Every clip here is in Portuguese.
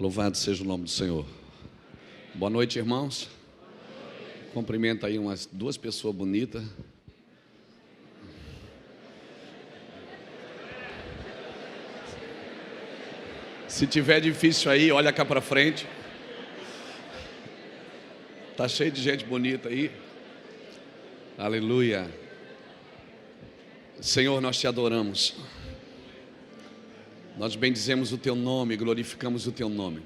Louvado seja o nome do Senhor. Boa noite, irmãos. Cumprimento aí umas duas pessoas bonitas. Se tiver difícil aí, olha cá para frente. Tá cheio de gente bonita aí. Aleluia. Senhor, nós te adoramos. Nós bendizemos o teu nome, glorificamos o teu nome.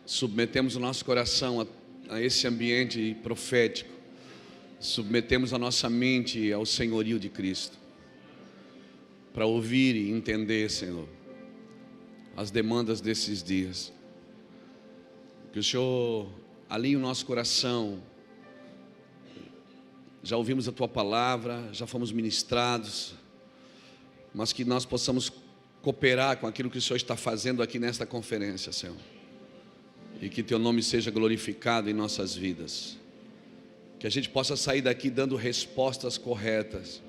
Submetemos o nosso coração a esse ambiente profético. Submetemos a nossa mente ao senhorio de Cristo, para ouvir e entender, Senhor, as demandas desses dias. Que o Senhor alinhe o nosso coração. Já ouvimos a tua palavra, já fomos ministrados, mas que nós possamos cooperar com aquilo que o Senhor está fazendo aqui nesta conferência, Senhor. E que teu nome seja glorificado em nossas vidas. Que a gente possa sair daqui dando respostas corretas.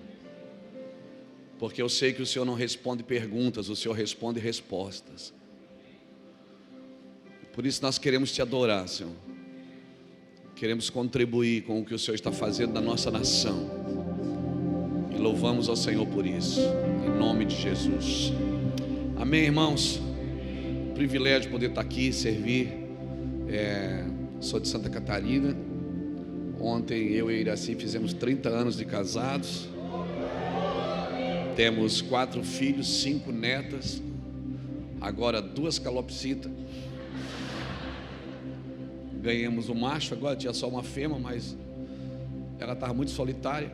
Porque eu sei que o Senhor não responde perguntas, o Senhor responde respostas. Por isso nós queremos te adorar, Senhor. Queremos contribuir com o que o Senhor está fazendo na nossa nação. E louvamos ao Senhor por isso, em nome de Jesus. Amém, irmãos? Privilégio poder estar aqui, servir. Sou de Santa Catarina. Ontem eu e Iraci fizemos 30 anos de casados. Temos 4 filhos, 5 netas. Agora 2 calopsitas. Ganhamos um macho, agora tinha só uma fêmea, mas ela estava muito solitária.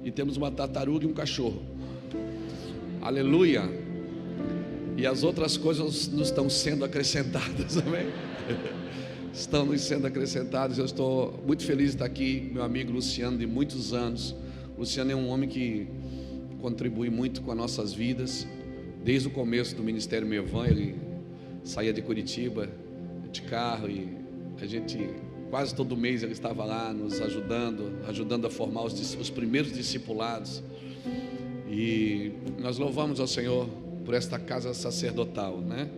E temos uma tartaruga e um cachorro. Aleluia. E as outras coisas nos estão sendo acrescentadas, amém? Estão nos sendo acrescentadas. Eu estou muito feliz de estar aqui, meu amigo Luciano, de muitos anos. Luciano é um homem que contribui muito com as nossas vidas. Desde o começo do Ministério Mevan, ele saía de Curitiba de carro e a gente, quase todo mês ele estava lá nos ajudando a formar os primeiros discipulados. E nós louvamos ao Senhor por esta casa sacerdotal, né?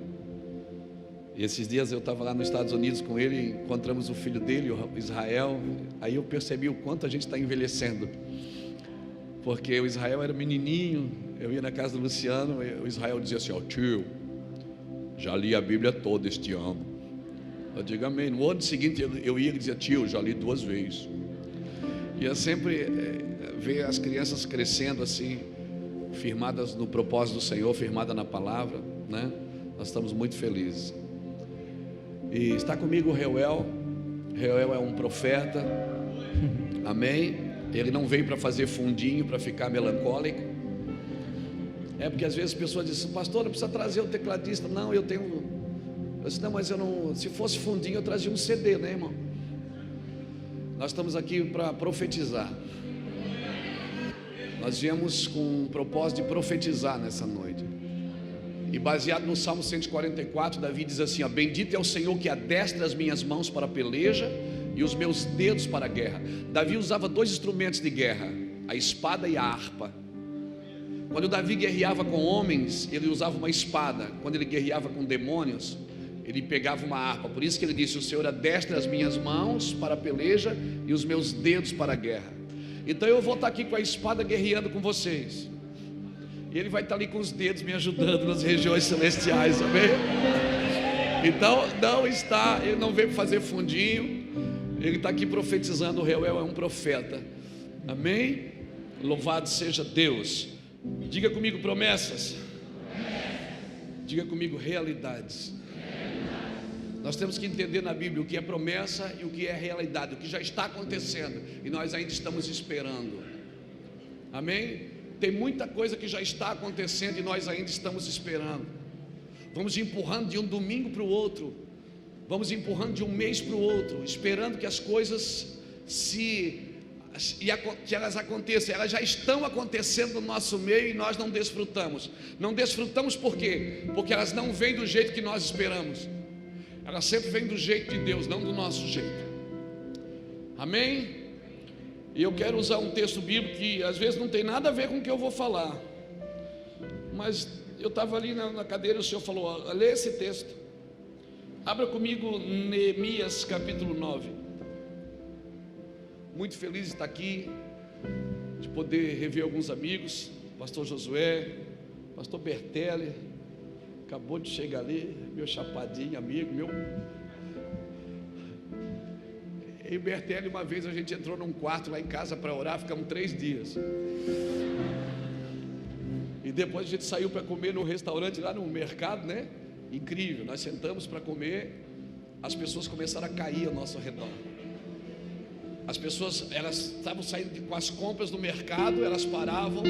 E esses dias eu estava lá nos Estados Unidos com ele, encontramos o filho dele, o Israel. Aí eu percebi o quanto a gente está envelhecendo, porque o Israel era menininho. Eu ia na casa do Luciano, o Israel dizia assim: ó, tio, já li a Bíblia toda este ano. Eu digo amém. No ano seguinte eu ia e dizia: tio, já li 2 vezes. E eu sempre ver as crianças crescendo assim, firmadas no propósito do Senhor, firmadas na palavra, né? Nós estamos muito felizes. E está comigo o Reuel. Reuel é um profeta, amém? Ele não veio para fazer fundinho, para ficar melancólico. Porque às vezes as pessoas dizem: pastor, não precisa trazer o tecladista. Não, eu disse: não, mas eu não, se fosse fundinho eu trazia um CD, né, irmão? Nós estamos aqui para profetizar. Nós viemos com o propósito de profetizar nessa noite. E baseado no Salmo 144, Davi diz assim: ó, bendito é o Senhor que adestra as minhas mãos para a peleja e os meus dedos para a guerra. Davi usava 2 instrumentos de guerra, a espada e a harpa. Quando Davi guerreava com homens, ele usava uma espada. Quando ele guerreava com demônios, ele pegava uma harpa. Por isso que ele disse: o Senhor adestra as minhas mãos para a peleja e os meus dedos para a guerra. Então eu vou estar aqui com a espada guerreando com vocês, e ele vai estar ali com os dedos me ajudando nas regiões celestiais, amém? Então ele não veio para fazer fundinho, ele está aqui profetizando. O Reuel é um profeta, amém? Louvado seja Deus. Diga comigo promessas. Diga comigo realidades. Nós temos que entender na Bíblia o que é promessa e o que é realidade, o que já está acontecendo e nós ainda estamos esperando, amém? Tem muita coisa que já está acontecendo e nós ainda estamos esperando. Vamos empurrando de um domingo para o outro, vamos empurrando de um mês para o outro, esperando que as coisas que elas aconteçam. Elas já estão acontecendo no nosso meio e nós não desfrutamos. Não desfrutamos por quê? Porque elas não vêm do jeito que nós esperamos. Elas sempre vêm do jeito de Deus, não do nosso jeito. Amém? E eu quero usar um texto bíblico que às vezes não tem nada a ver com o que eu vou falar, mas eu estava ali na cadeira e o Senhor falou: lê esse texto. Abra comigo Neemias capítulo 9. Muito feliz de estar aqui, de poder rever alguns amigos. Pastor Josué, pastor Bertelli, acabou de chegar ali, meu chapadinho, amigo, meu. E Bertelli, uma vez a gente entrou num quarto lá em casa para orar, ficamos 3 dias. E depois a gente saiu para comer num restaurante lá no mercado, né? Incrível, nós sentamos para comer, as pessoas começaram a cair ao nosso redor. As pessoas, elas estavam saindo com as compras do mercado, elas paravam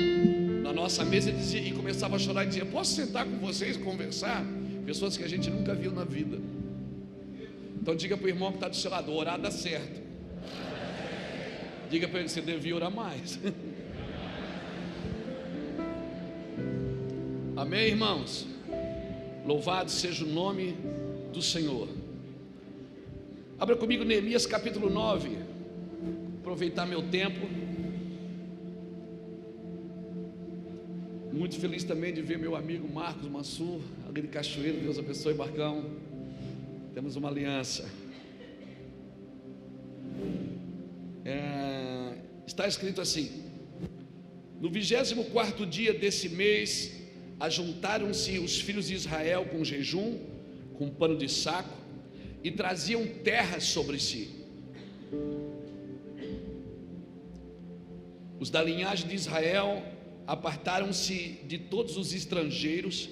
na nossa mesa e começavam a chorar e diziam: posso sentar com vocês e conversar? Pessoas que a gente nunca viu na vida. Então diga para o irmão que está do seu lado: orar dá certo. Diga para ele: você devia orar mais. Amém, irmãos? Louvado seja o nome do Senhor. Abra comigo Neemias capítulo 9. Aproveitar meu tempo. Muito feliz também de ver meu amigo Marcos Mansur ali de Cachoeiro. Deus abençoe, Marcão. Temos uma aliança. Está escrito assim: no 24º dia desse mês, ajuntaram-se os filhos de Israel com jejum, com pano de saco, e traziam terras sobre si. Os da linhagem de Israel apartaram-se de todos os estrangeiros,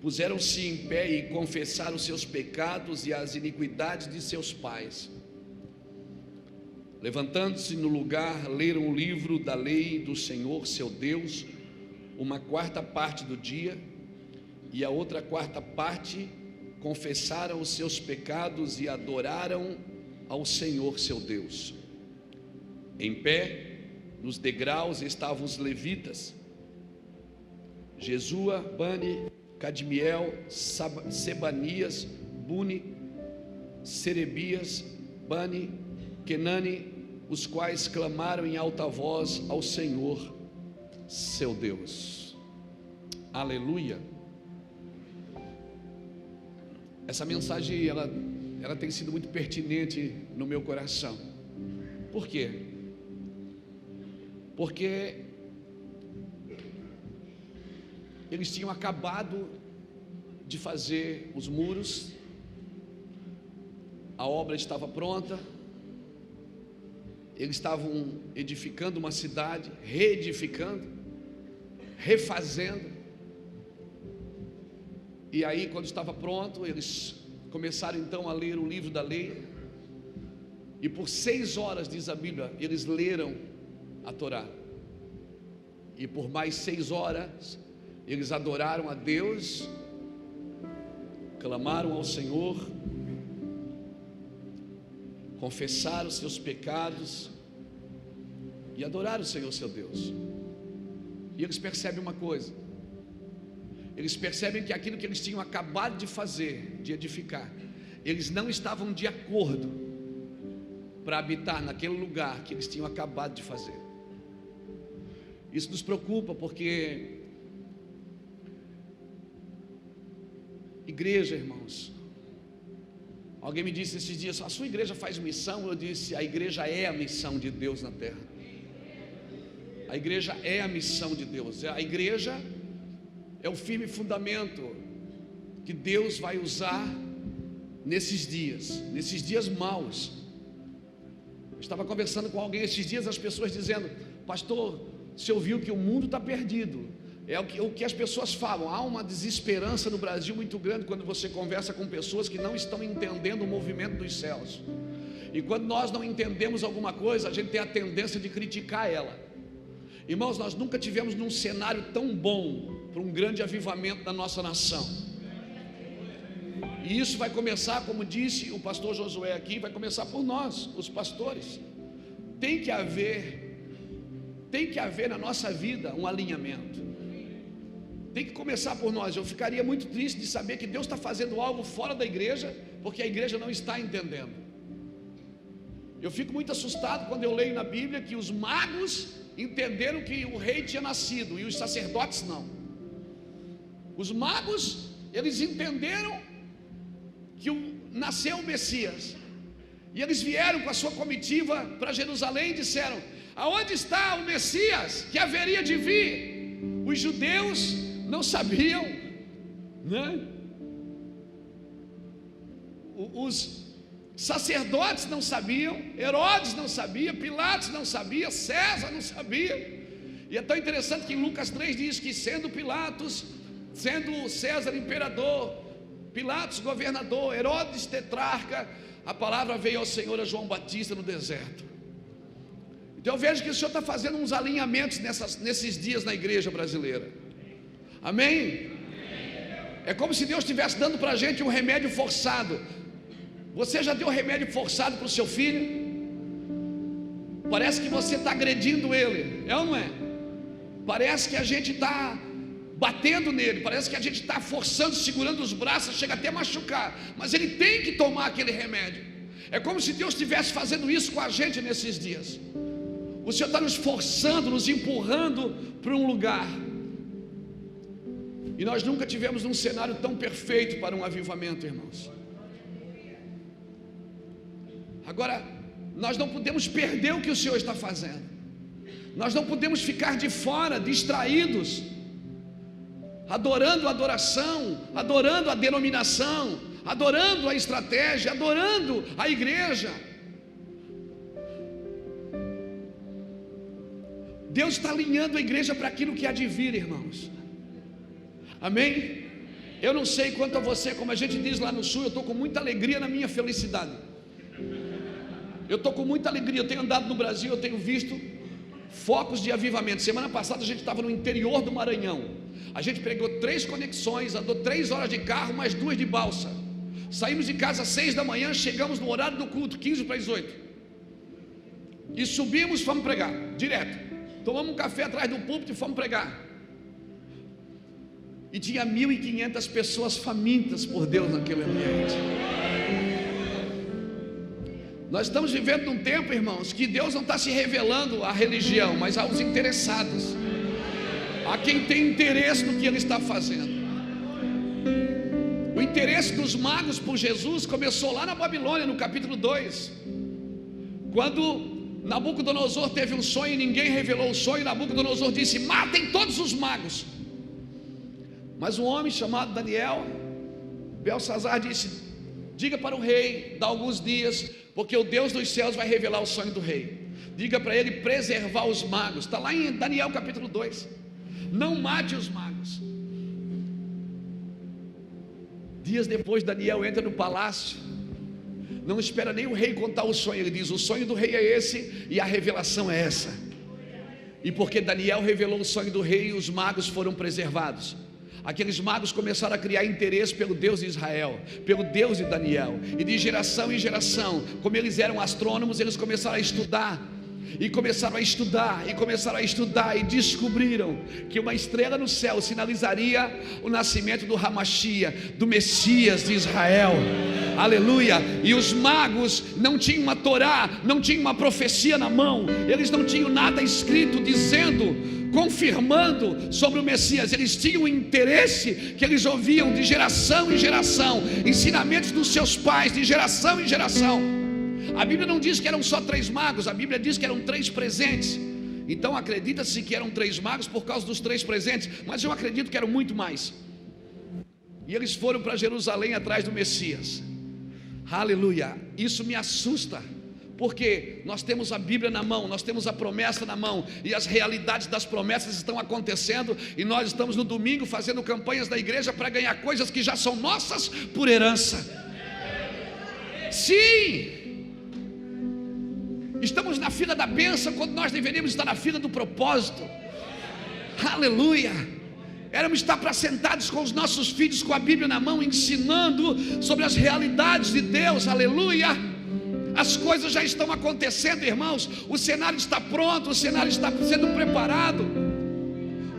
puseram-se em pé e confessaram os seus pecados e as iniquidades de seus pais. Levantando-se no lugar, leram o livro da lei do Senhor seu Deus, uma 4ª parte do dia, e a outra 4ª parte confessaram os seus pecados e adoraram ao Senhor seu Deus. Em pé, nos degraus estavam os levitas: Jesua, Bani, Cadmiel, Sebanias, Buni, Serebias, Bani, Kenani, os quais clamaram em alta voz ao Senhor seu Deus. Aleluia. Essa mensagem ela tem sido muito pertinente no meu coração. Por quê? Porque eles tinham acabado de fazer os muros, a obra estava pronta, eles estavam edificando uma cidade, reedificando, refazendo. E aí, quando estava pronto, eles começaram então a ler o livro da lei, e por 6 horas, diz a Bíblia, eles leram a Torá, e por mais 6 horas eles adoraram a Deus, clamaram ao Senhor, confessaram seus pecados e adoraram o Senhor seu Deus. E eles percebem uma coisa: eles percebem que aquilo que eles tinham acabado de fazer, de edificar, eles não estavam de acordo para habitar naquele lugar que eles tinham acabado de fazer. Isso nos preocupa, porque igreja, irmãos, alguém me disse esses dias: a sua igreja faz missão? Eu disse: a igreja é a missão de Deus na terra. A igreja é a missão de Deus. A igreja é o firme fundamento que Deus vai usar nesses dias maus. Eu estava conversando com alguém esses dias, as pessoas dizendo: pastor, você ouviu que o mundo está perdido? É o que as pessoas falam. Há uma desesperança no Brasil muito grande quando você conversa com pessoas que não estão entendendo o movimento dos céus. E quando nós não entendemos alguma coisa, a gente tem a tendência de criticar ela. Irmãos, nós nunca tivemos num cenário tão bom para um grande avivamento da nossa nação. E isso vai começar, como disse o pastor Josué aqui, vai começar por nós, os pastores. Tem que haver na nossa vida um alinhamento. Tem que começar por nós. Eu ficaria muito triste de saber que Deus está fazendo algo fora da igreja, porque a igreja não está entendendo. Eu fico muito assustado quando eu leio na Bíblia que os magos entenderam que o rei tinha nascido e os sacerdotes não. Os magos, eles entenderam que nasceu o Messias, e eles vieram com a sua comitiva para Jerusalém e disseram: aonde está o Messias que haveria de vir? Os judeus não sabiam, né? Os sacerdotes não sabiam, Herodes não sabia, Pilatos não sabia, César não sabia. E é tão interessante que em Lucas 3 diz que sendo Pilatos, sendo César imperador, Pilatos governador, Herodes tetrarca, a palavra veio ao Senhor a João Batista no deserto. Então eu vejo que o Senhor está fazendo uns alinhamentos nesses dias na igreja brasileira. Amém? É como se Deus estivesse dando para a gente um remédio forçado. Você já deu remédio forçado para o seu filho? Parece que você está agredindo ele, é ou não é? Parece que a gente está batendo nele, parece que a gente está forçando, segurando os braços, chega até a machucar, mas ele tem que tomar aquele remédio. É como se Deus estivesse fazendo isso com a gente nesses dias. O Senhor está nos forçando, nos empurrando para um lugar, e nós nunca tivemos um cenário tão perfeito para um avivamento, irmãos. Agora, nós não podemos perder o que o Senhor está fazendo. Nós não podemos ficar de fora, distraídos, adorando a adoração, adorando a denominação, adorando a estratégia, adorando a igreja. Deus está alinhando a igreja para aquilo que há de vir, irmãos. Amém? Eu não sei quanto a você, como a gente diz lá no sul, eu estou com muita alegria na minha felicidade. Eu estou com muita alegria, eu tenho andado no Brasil, eu tenho visto focos de avivamento. Semana passada a gente estava no interior do Maranhão. A gente pregou 3 conexões, andou 3 horas de carro, mais 2 de balsa. Saímos de casa às 6 da manhã, chegamos no horário do culto, 15 para as 8. E subimos, fomos pregar, direto. Tomamos um café atrás do púlpito e fomos pregar. E tinha 1.500 pessoas famintas por Deus naquele ambiente. Nós estamos vivendo num tempo, irmãos, que Deus não está se revelando à religião, mas aos interessados, a quem tem interesse no que Ele está fazendo. O interesse dos magos por Jesus começou lá na Babilônia, no capítulo 2, quando Nabucodonosor teve um sonho e ninguém revelou o sonho. Nabucodonosor disse: matem todos os magos. Mas um homem chamado Daniel, Belsazar, disse: diga para o rei, dá alguns dias, porque o Deus dos céus vai revelar o sonho do rei. Diga para ele preservar os magos. Está lá em Daniel capítulo 2. Não mate os magos. Dias depois, Daniel entra no palácio. Não espera nem o rei contar o sonho. Ele diz: o sonho do rei é esse e a revelação é essa. E porque Daniel revelou o sonho do rei, os magos foram preservados. Aqueles magos começaram a criar interesse pelo Deus de Israel, pelo Deus de Daniel. E de geração em geração, como eles eram astrônomos, eles começaram a estudar. E começaram a estudar, e começaram a estudar, e descobriram que uma estrela no céu sinalizaria o nascimento do Hamashia, do Messias de Israel. Aleluia. E os magos não tinham uma Torá, não tinham uma profecia na mão, eles não tinham nada escrito dizendo, confirmando sobre o Messias. Eles tinham um interesse que eles ouviam de geração em geração, ensinamentos dos seus pais de geração em geração. A Bíblia não diz que eram só 3 magos, a Bíblia diz que eram 3 presentes. Então acredita-se que eram 3 magos por causa dos 3 presentes, mas eu acredito que eram muito mais. E eles foram para Jerusalém atrás do Messias. Aleluia. Isso me assusta, porque nós temos a Bíblia na mão, nós temos a promessa na mão, e as realidades das promessas estão acontecendo, e nós estamos no domingo fazendo campanhas da igreja para ganhar coisas que já são nossas por herança. Sim, estamos na fila da bênção quando nós deveríamos estar na fila do propósito. Aleluia. Éramos estar para sentados com os nossos filhos com a Bíblia na mão, ensinando sobre as realidades de Deus. Aleluia. As coisas já estão acontecendo, irmãos. O cenário está pronto, o cenário está sendo preparado.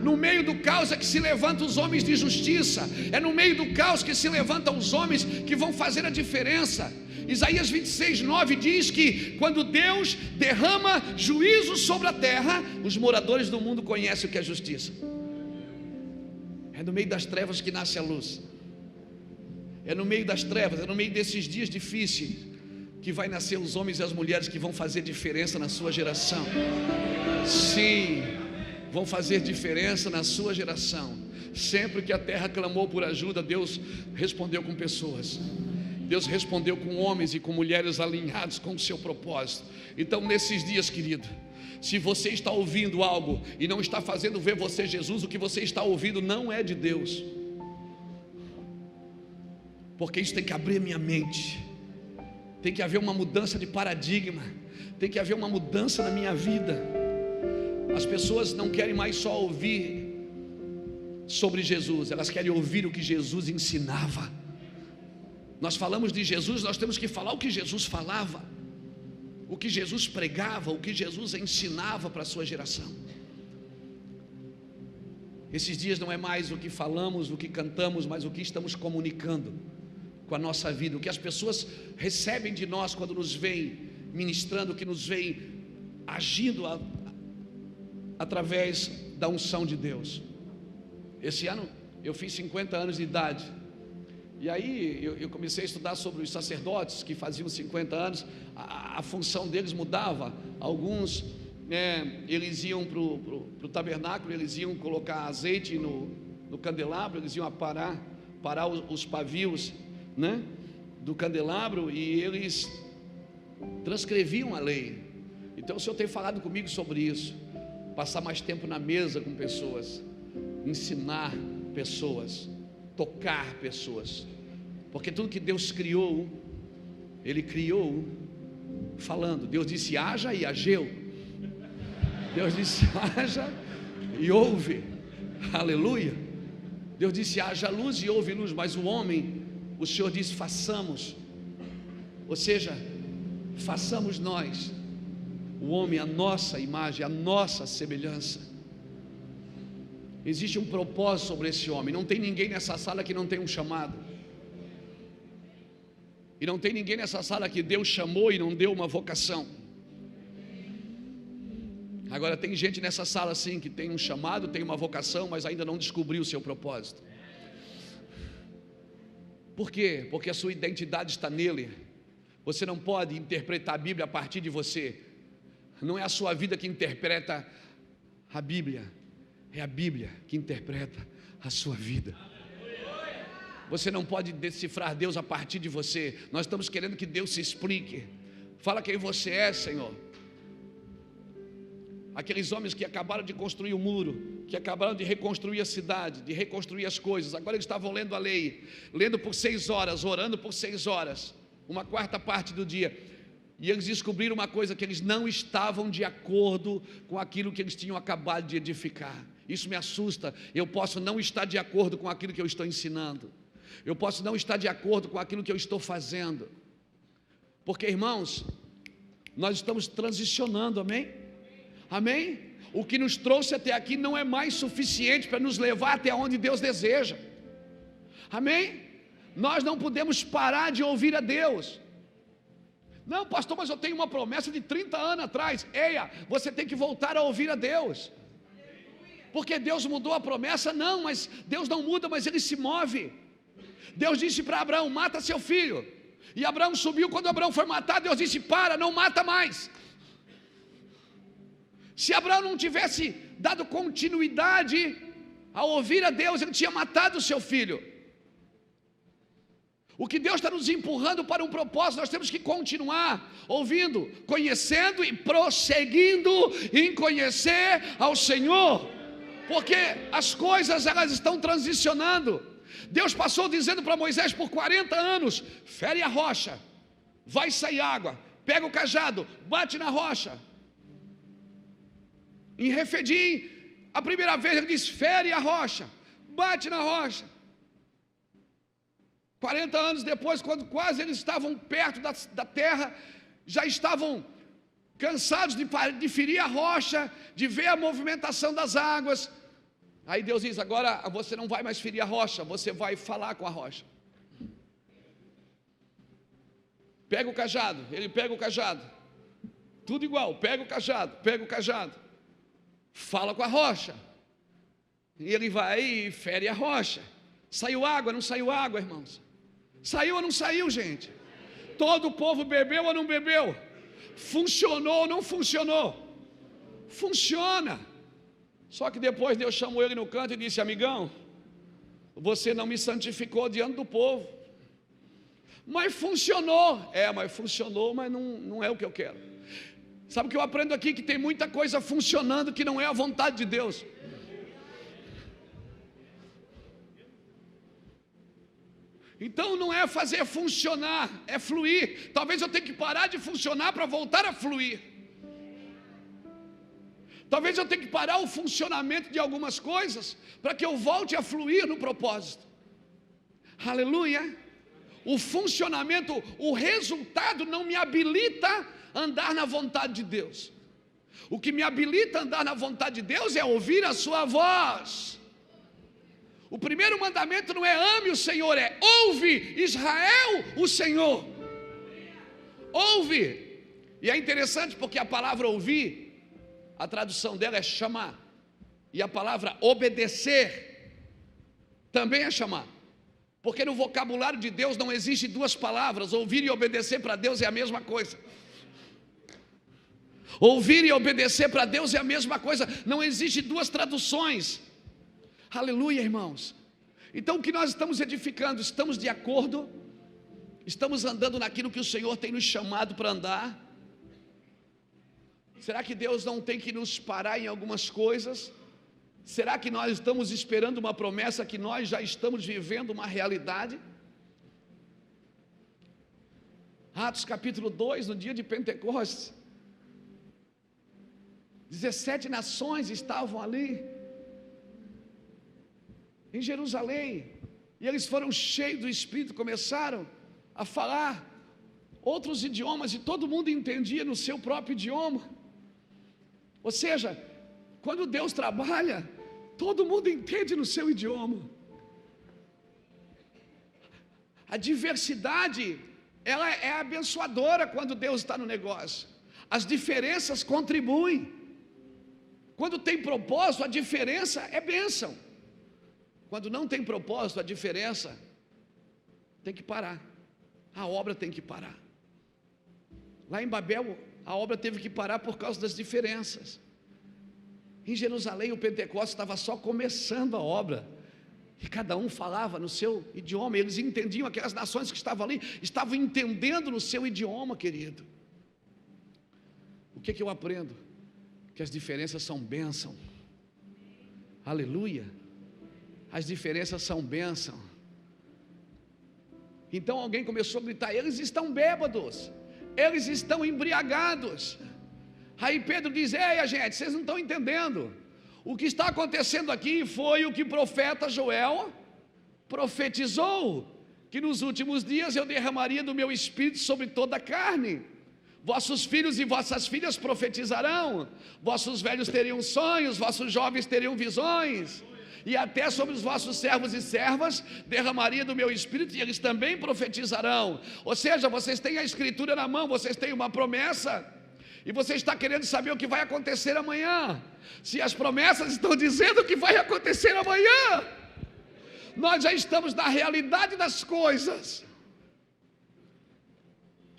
No meio do caos é que se levantam os homens de justiça. É no meio do caos que se levantam os homens que vão fazer a diferença. Isaías 26:9 diz que quando Deus derrama juízo sobre a terra, os moradores do mundo conhecem o que é justiça. É no meio das trevas que nasce a luz. É no meio das trevas, é no meio desses dias difíceis que vai nascer os homens e as mulheres que vão fazer diferença na sua geração. Sim, vão fazer diferença na sua geração. Sempre que a terra clamou por ajuda, Deus respondeu com pessoas. Deus respondeu com homens e com mulheres alinhados com o seu propósito. Então, nesses dias, querido, se você está ouvindo algo e não está fazendo ver você Jesus, o que você está ouvindo não é de Deus. Porque isso tem que abrir minha mente. Tem que haver uma mudança de paradigma. Tem que haver uma mudança na minha vida. As pessoas não querem mais só ouvir sobre Jesus, elas querem ouvir o que Jesus ensinava. Nós falamos de Jesus, nós temos que falar o que Jesus falava, o que Jesus pregava, o que Jesus ensinava para a sua geração. Esses dias não é mais o que falamos, o que cantamos, mas o que estamos comunicando com a nossa vida, o que as pessoas recebem de nós quando nos veem ministrando, que nos veem agindo através da unção de Deus. Esse ano eu fiz 50 anos de idade. E aí eu comecei a estudar sobre os sacerdotes que faziam 50 anos. A função deles mudava. Alguns, eles iam para o tabernáculo, eles iam colocar azeite no candelabro, eles iam parar os pavios, né, do candelabro, e eles transcreviam a lei. Então o Senhor tem falado comigo sobre isso. Passar mais tempo na mesa com pessoas, ensinar pessoas, tocar pessoas, porque tudo que Deus criou, Ele criou falando. Deus disse haja e ageu. Deus disse haja e houve. Aleluia. Deus disse haja luz e houve luz. Mas o homem, o Senhor disse façamos. Ou seja, façamos nós, o homem, a nossa imagem, a nossa semelhança. Existe um propósito sobre esse homem. Não tem ninguém nessa sala que não tem um chamado. E não tem ninguém nessa sala que Deus chamou e não deu uma vocação. Agora tem gente nessa sala sim que tem um chamado, tem uma vocação, mas ainda não descobriu o seu propósito. Por quê? Porque a sua identidade está nele. Você não pode interpretar a Bíblia a partir de você. Não é a sua vida que interpreta a Bíblia. É a Bíblia que interpreta a sua vida. Você não pode decifrar Deus a partir de você. Nós estamos querendo que Deus se explique. Fala quem você é, Senhor. Aqueles homens que acabaram de construir o muro, que acabaram de reconstruir a cidade, de reconstruir as coisas, agora eles estavam lendo a lei, lendo por 6 horas, orando por 6 horas, uma quarta parte do dia. E eles descobriram uma coisa, que eles não estavam de acordo com aquilo que eles tinham acabado de edificar. Isso me assusta. Eu posso não estar de acordo com aquilo que eu estou ensinando. Eu posso não estar de acordo com aquilo que eu estou fazendo. Porque, irmãos, nós estamos transicionando, amém? Amém? O que nos trouxe até aqui não é mais suficiente para nos levar até onde Deus deseja. Amém? Nós não podemos parar de ouvir a Deus. Não, pastor, mas eu tenho uma promessa de 30 anos atrás. Eia, você tem que voltar a ouvir a Deus. Porque Deus mudou a promessa? Não, mas Deus não muda, mas Ele se move. Deus disse para Abraão, mata seu filho. E Abraão subiu, quando Abraão foi matar, Deus disse, para, não mata mais. Se Abraão não tivesse dado continuidade a ouvir a Deus, ele tinha matado o seu filho. O que Deus está nos empurrando para um propósito, nós temos que continuar ouvindo, conhecendo e prosseguindo em conhecer ao Senhor, porque as coisas elas estão transicionando. Deus passou dizendo para Moisés por 40 anos, fere a rocha, vai sair água, pega o cajado, bate na rocha. Em Refidim, a primeira vez ele disse, fere a rocha, bate na rocha. 40 anos depois, quando quase eles estavam perto da terra, já estavam cansados de ferir a rocha, de ver a movimentação das águas. Aí Deus diz, agora você não vai mais ferir a rocha, você vai falar com a rocha. Pega o cajado, ele pega o cajado, tudo igual, pega o cajado, fala com a rocha. E ele vai e fere a rocha. Saiu água, não saiu água, irmãos? Saiu ou não saiu, gente? Todo o povo bebeu ou não bebeu? Funcionou ou não funcionou? Funciona. Só que depois Deus chamou ele no canto e disse: amigão, você não me santificou diante do povo. Mas funcionou. Mas funcionou, mas não é o que eu quero. Sabe o que eu aprendo aqui? Que tem muita coisa funcionando que não é a vontade de Deus. Então não é fazer funcionar, é fluir. Talvez eu tenha que parar de funcionar para voltar a fluir. Talvez eu tenha que parar o funcionamento de algumas coisas para que eu volte a fluir no propósito. Aleluia. O funcionamento, o resultado não me habilita a andar na vontade de Deus. O que me habilita a andar na vontade de Deus é ouvir a sua voz. O primeiro mandamento não é ame o Senhor, é ouve, Israel, o Senhor. Ouve. E é interessante porque a palavra ouvir, a tradução dela é chamar. E a palavra obedecer também é chamar. Porque no vocabulário de Deus não existe duas palavras. Ouvir e obedecer para Deus é a mesma coisa. Ouvir e obedecer para Deus é a mesma coisa. Não existe duas traduções. Aleluia, irmãos. Então o que nós estamos edificando? Estamos de acordo? Estamos andando naquilo que o Senhor tem nos chamado para andar? Será que Deus não tem que nos parar em algumas coisas? Será que nós estamos esperando uma promessa que nós já estamos vivendo uma realidade? Atos capítulo 2, no dia de Pentecostes, 17 nações estavam ali em Jerusalém, e eles foram cheios do Espírito, começaram a falar outros idiomas, e todo mundo entendia no seu próprio idioma. Ou seja, quando Deus trabalha, todo mundo entende no seu idioma. A diversidade, ela é abençoadora quando Deus está no negócio. As diferenças contribuem. Quando tem propósito, a diferença é bênção. Quando não tem propósito, a diferença tem que parar. A obra tem que parar. Lá em Babel, a obra teve que parar por causa das diferenças. Em Jerusalém, o Pentecostes estava só começando a obra. E cada um falava no seu idioma. Eles entendiam, aquelas nações que estavam ali, estavam entendendo no seu idioma, querido. O que eu aprendo? Que as diferenças são bênção. Aleluia. As diferenças são bênção. Então alguém começou a gritar: eles estão bêbados, eles estão embriagados. Aí Pedro diz: ei, gente, vocês não estão entendendo. O que está acontecendo aqui foi o que o profeta Joel profetizou, que nos últimos dias eu derramaria do meu espírito sobre toda a carne. Vossos filhos e vossas filhas profetizarão, vossos velhos teriam sonhos, vossos jovens teriam visões, e até sobre os vossos servos e servas derramaria do meu espírito, e eles também profetizarão. Ou seja, vocês têm a escritura na mão, vocês têm uma promessa, e você está querendo saber o que vai acontecer amanhã. Se as promessas estão dizendo o que vai acontecer amanhã, nós já estamos na realidade das coisas.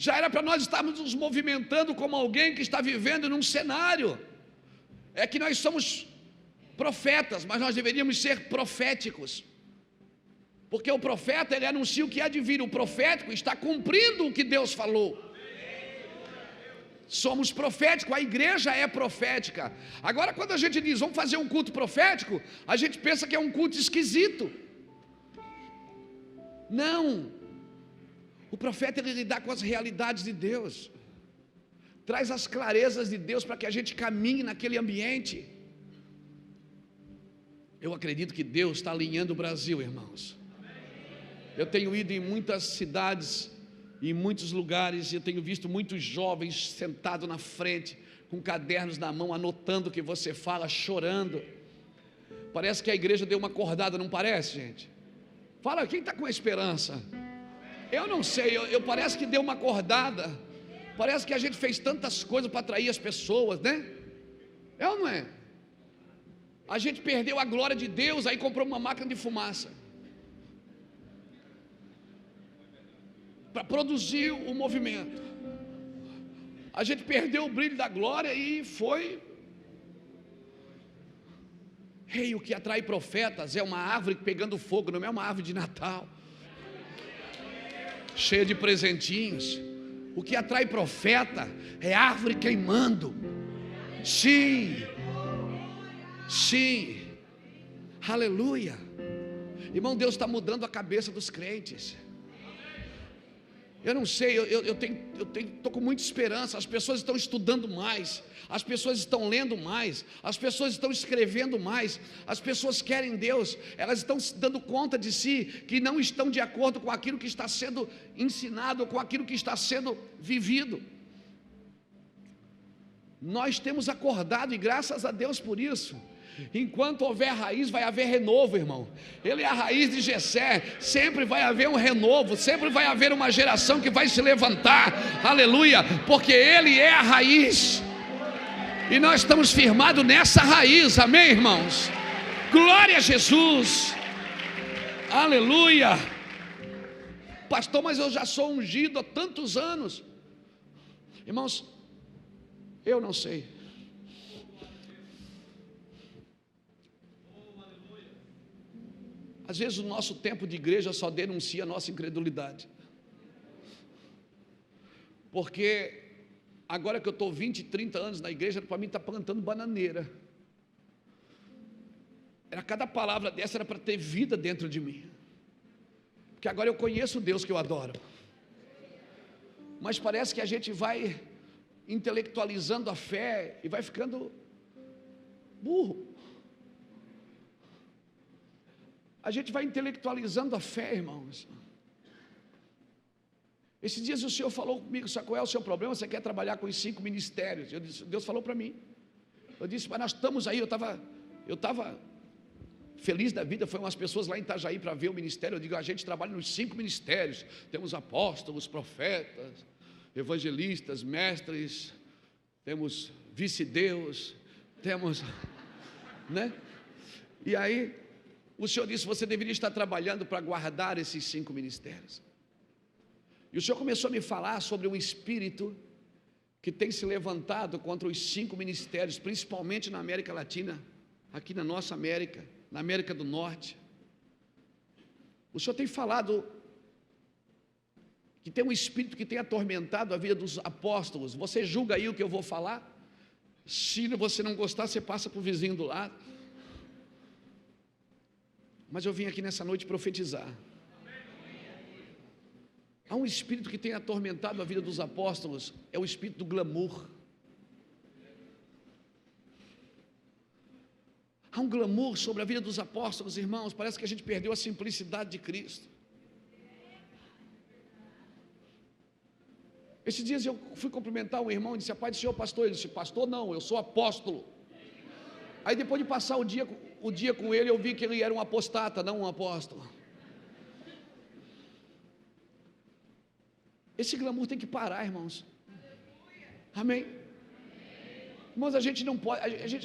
Já era para nós estarmos nos movimentando como alguém que está vivendo num cenário. É que nós somos profetas, mas nós deveríamos ser proféticos, porque o profeta, ele anuncia o que há de vir. O profético está cumprindo o que Deus falou. Somos proféticos, a igreja é profética. Agora, quando a gente diz vamos fazer um culto profético, a gente pensa que é um culto esquisito. Não. O profeta, ele lida com as realidades de Deus, traz as clarezas de Deus para que a gente caminhe naquele ambiente. Eu acredito que Deus está alinhando o Brasil, irmãos. Eu tenho ido em muitas cidades, em muitos lugares, e eu tenho visto muitos jovens sentados na frente, com cadernos na mão, anotando o que você fala, chorando. Parece que a igreja deu uma acordada, não parece, gente? Fala, quem está com esperança? Eu não sei, parece que deu uma acordada. Parece que a gente fez tantas coisas para atrair as pessoas, né? É ou não é? A gente perdeu a glória de Deus, aí comprou uma máquina de fumaça para produzir o movimento. A gente perdeu o brilho da glória e foi. Ei, o que atrai profetas é uma árvore pegando fogo, não é uma árvore de Natal, cheia de presentinhos. O que atrai profeta é árvore queimando. Sim, sim, aleluia. Irmão, Deus está mudando a cabeça dos crentes. Eu não sei, eu estou com muita esperança. As pessoas estão estudando mais, as pessoas estão lendo mais, as pessoas estão escrevendo mais, as pessoas querem Deus, elas estão se dando conta de si, que não estão de acordo com aquilo que está sendo ensinado, com aquilo que está sendo vivido. Nós temos acordado e graças a Deus por isso. Enquanto houver raiz, vai haver renovo, irmão. Ele é a raiz de Jessé. Sempre vai haver um renovo, sempre vai haver uma geração que vai se levantar, aleluia, porque ele é a raiz, e nós estamos firmados nessa raiz, amém, irmãos? Glória a Jesus, aleluia. Pastor, mas eu já sou ungido há tantos anos. Irmãos, eu não sei. Às vezes o nosso tempo de igreja só denuncia a nossa incredulidade. Porque agora que eu estou 20, 30 anos na igreja, para mim está plantando bananeira. Cada palavra dessa era para ter vida dentro de mim. Porque agora eu conheço o Deus que eu adoro. Mas parece que a gente vai intelectualizando a fé e vai ficando burro. A gente vai intelectualizando a fé, irmãos. Esses dias o Senhor falou comigo: sabe qual é o seu problema? Você quer trabalhar com os 5 ministérios? Eu disse, Deus falou para mim. Eu disse, mas nós estamos aí. Eu estava feliz da vida. Foi umas pessoas lá em Itajaí para ver o ministério. Eu digo, a gente trabalha nos 5 ministérios. Temos apóstolos, profetas, evangelistas, mestres, temos vice-deus, temos, né? E aí o Senhor disse, você deveria estar trabalhando para guardar esses 5 ministérios. E o Senhor começou a me falar sobre um espírito que tem se levantado contra os 5 ministérios, principalmente na América Latina, aqui na nossa América, na América do Norte. O Senhor tem falado que tem um espírito que tem atormentado a vida dos apóstolos. Você julga aí o que eu vou falar? Se você não gostar, você passa para o vizinho do lado. Mas eu vim aqui nessa noite profetizar. Há um espírito que tem atormentado a vida dos apóstolos, é o espírito do glamour. Há um glamour sobre a vida dos apóstolos, irmãos. Parece que a gente perdeu a simplicidade de Cristo. Esses dias eu fui cumprimentar um irmão e disse, a paz do Senhor, pastor. Ele disse, pastor não, eu sou apóstolo. Aí depois de passar o dia com ele, eu vi que ele era um apostata, não um apóstolo. Esse glamour tem que parar, irmãos. Amém? Irmãos, a gente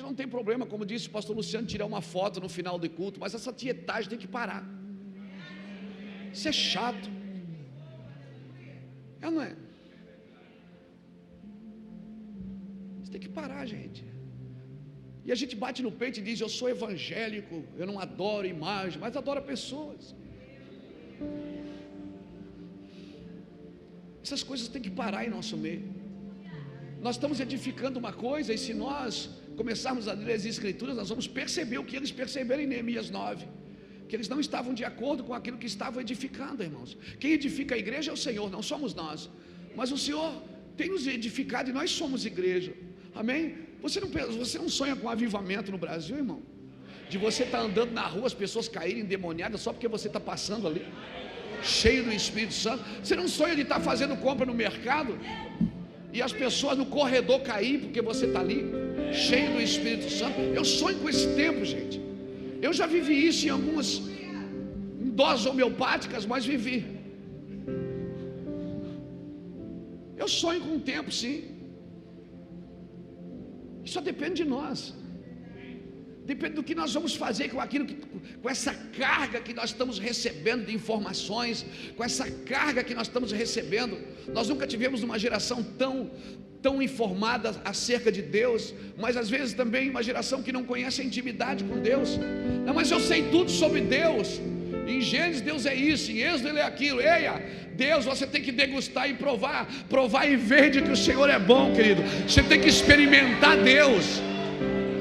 não tem problema, como disse o pastor Luciano, tirar uma foto no final do culto, mas essa tietagem tem que parar. Isso é chato. É ou não é? Isso tem que parar, gente. E a gente bate no peito e diz, eu sou evangélico, eu não adoro imagem, mas adoro pessoas. Essas coisas têm que parar em nosso meio. Nós estamos edificando uma coisa, e se nós começarmos a ler as Escrituras, nós vamos perceber o que eles perceberam em Neemias 9, que eles não estavam de acordo com aquilo que estavam edificando, irmãos. Quem edifica a igreja é o Senhor, não somos nós. Mas o Senhor tem nos edificado e nós somos igreja. Amém? Você não sonha com avivamento no Brasil, irmão? De você estar andando na rua, as pessoas caírem endemoniadas só porque você está passando ali, cheio do Espírito Santo. Você não sonha de estar fazendo compra no mercado e as pessoas no corredor cair porque você está ali, cheio do Espírito Santo? Eu sonho com esse tempo, gente. Eu já vivi isso em algumas doses homeopáticas, mas vivi. Eu sonho com um tempo, sim. Só depende de nós. depende do que nós vamos fazer com aquilo, com essa carga que nós estamos recebendo de informações, com essa carga que nós estamos recebendo. Nós nunca tivemos uma geração tão informada acerca de Deus, mas às vezes também uma geração que não conhece a intimidade com Deus. Não, mas eu sei tudo sobre Deus. Em Gênesis Deus é isso, em Êxodo Ele é aquilo. Eia, Deus, você tem que degustar e provar e ver de que o Senhor é bom, querido. Você tem que experimentar Deus.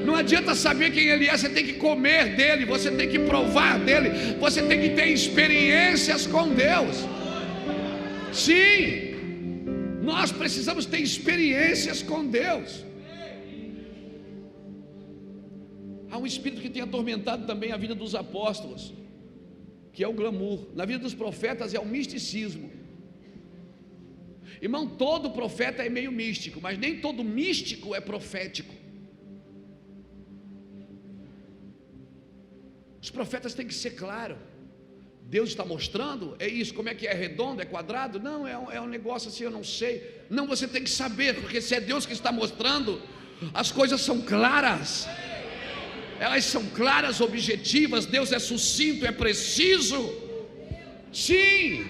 Não adianta saber quem Ele é, você tem que comer dele, você tem que provar dele, você tem que ter experiências com Deus. Sim, nós precisamos ter experiências com Deus. Há um espírito que tem atormentado também a vida dos apóstolos, que é o glamour. Na vida dos profetas é o misticismo. Irmão, todo profeta é meio místico, mas nem todo místico é profético. Os profetas têm que ser claros. Deus está mostrando, é isso, como é que é redondo, é quadrado? Não, é um negócio assim, eu não sei. Não, você tem que saber, porque se é Deus que está mostrando, as coisas são claras. Elas são claras, objetivas. Deus é sucinto, é preciso. Sim.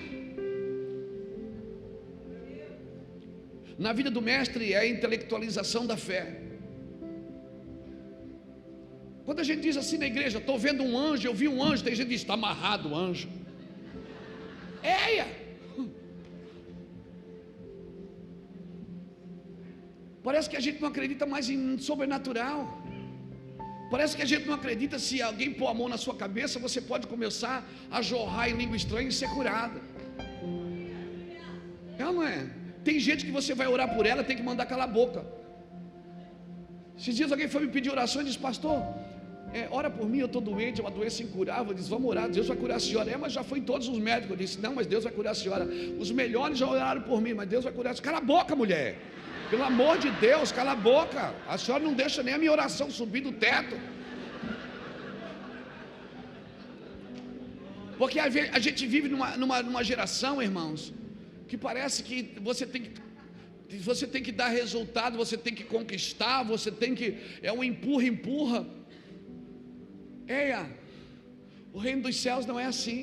Na vida do mestre é a intelectualização da fé. Quando a gente diz assim na igreja, estou vendo um anjo, eu vi um anjo, tem gente que diz, está amarrado o anjo. Eia! Parece que a gente não acredita mais em sobrenatural. Parece que a gente não acredita, se alguém pôr a mão na sua cabeça, você pode começar a jorrar em língua estranha e ser curado. É ou não é? Tem gente que você vai orar por ela, tem que mandar calar a boca. Esses dias alguém foi me pedir oração e disse, pastor, ora por mim, eu estou doente, é uma doença incurável. Eu disse, vamos orar, Deus vai curar a senhora. Mas já foi em todos os médicos. Eu disse, não, mas Deus vai curar a senhora. Os melhores já oraram por mim, mas Deus vai curar a senhora. Cala a boca, mulher. Pelo amor de Deus, cala a boca. A senhora não deixa nem a minha oração subir do teto. Porque a gente vive numa geração, irmãos, que parece que você tem que dar resultado, você tem que conquistar, você tem que, é um empurra. Eia, o reino dos céus não é assim.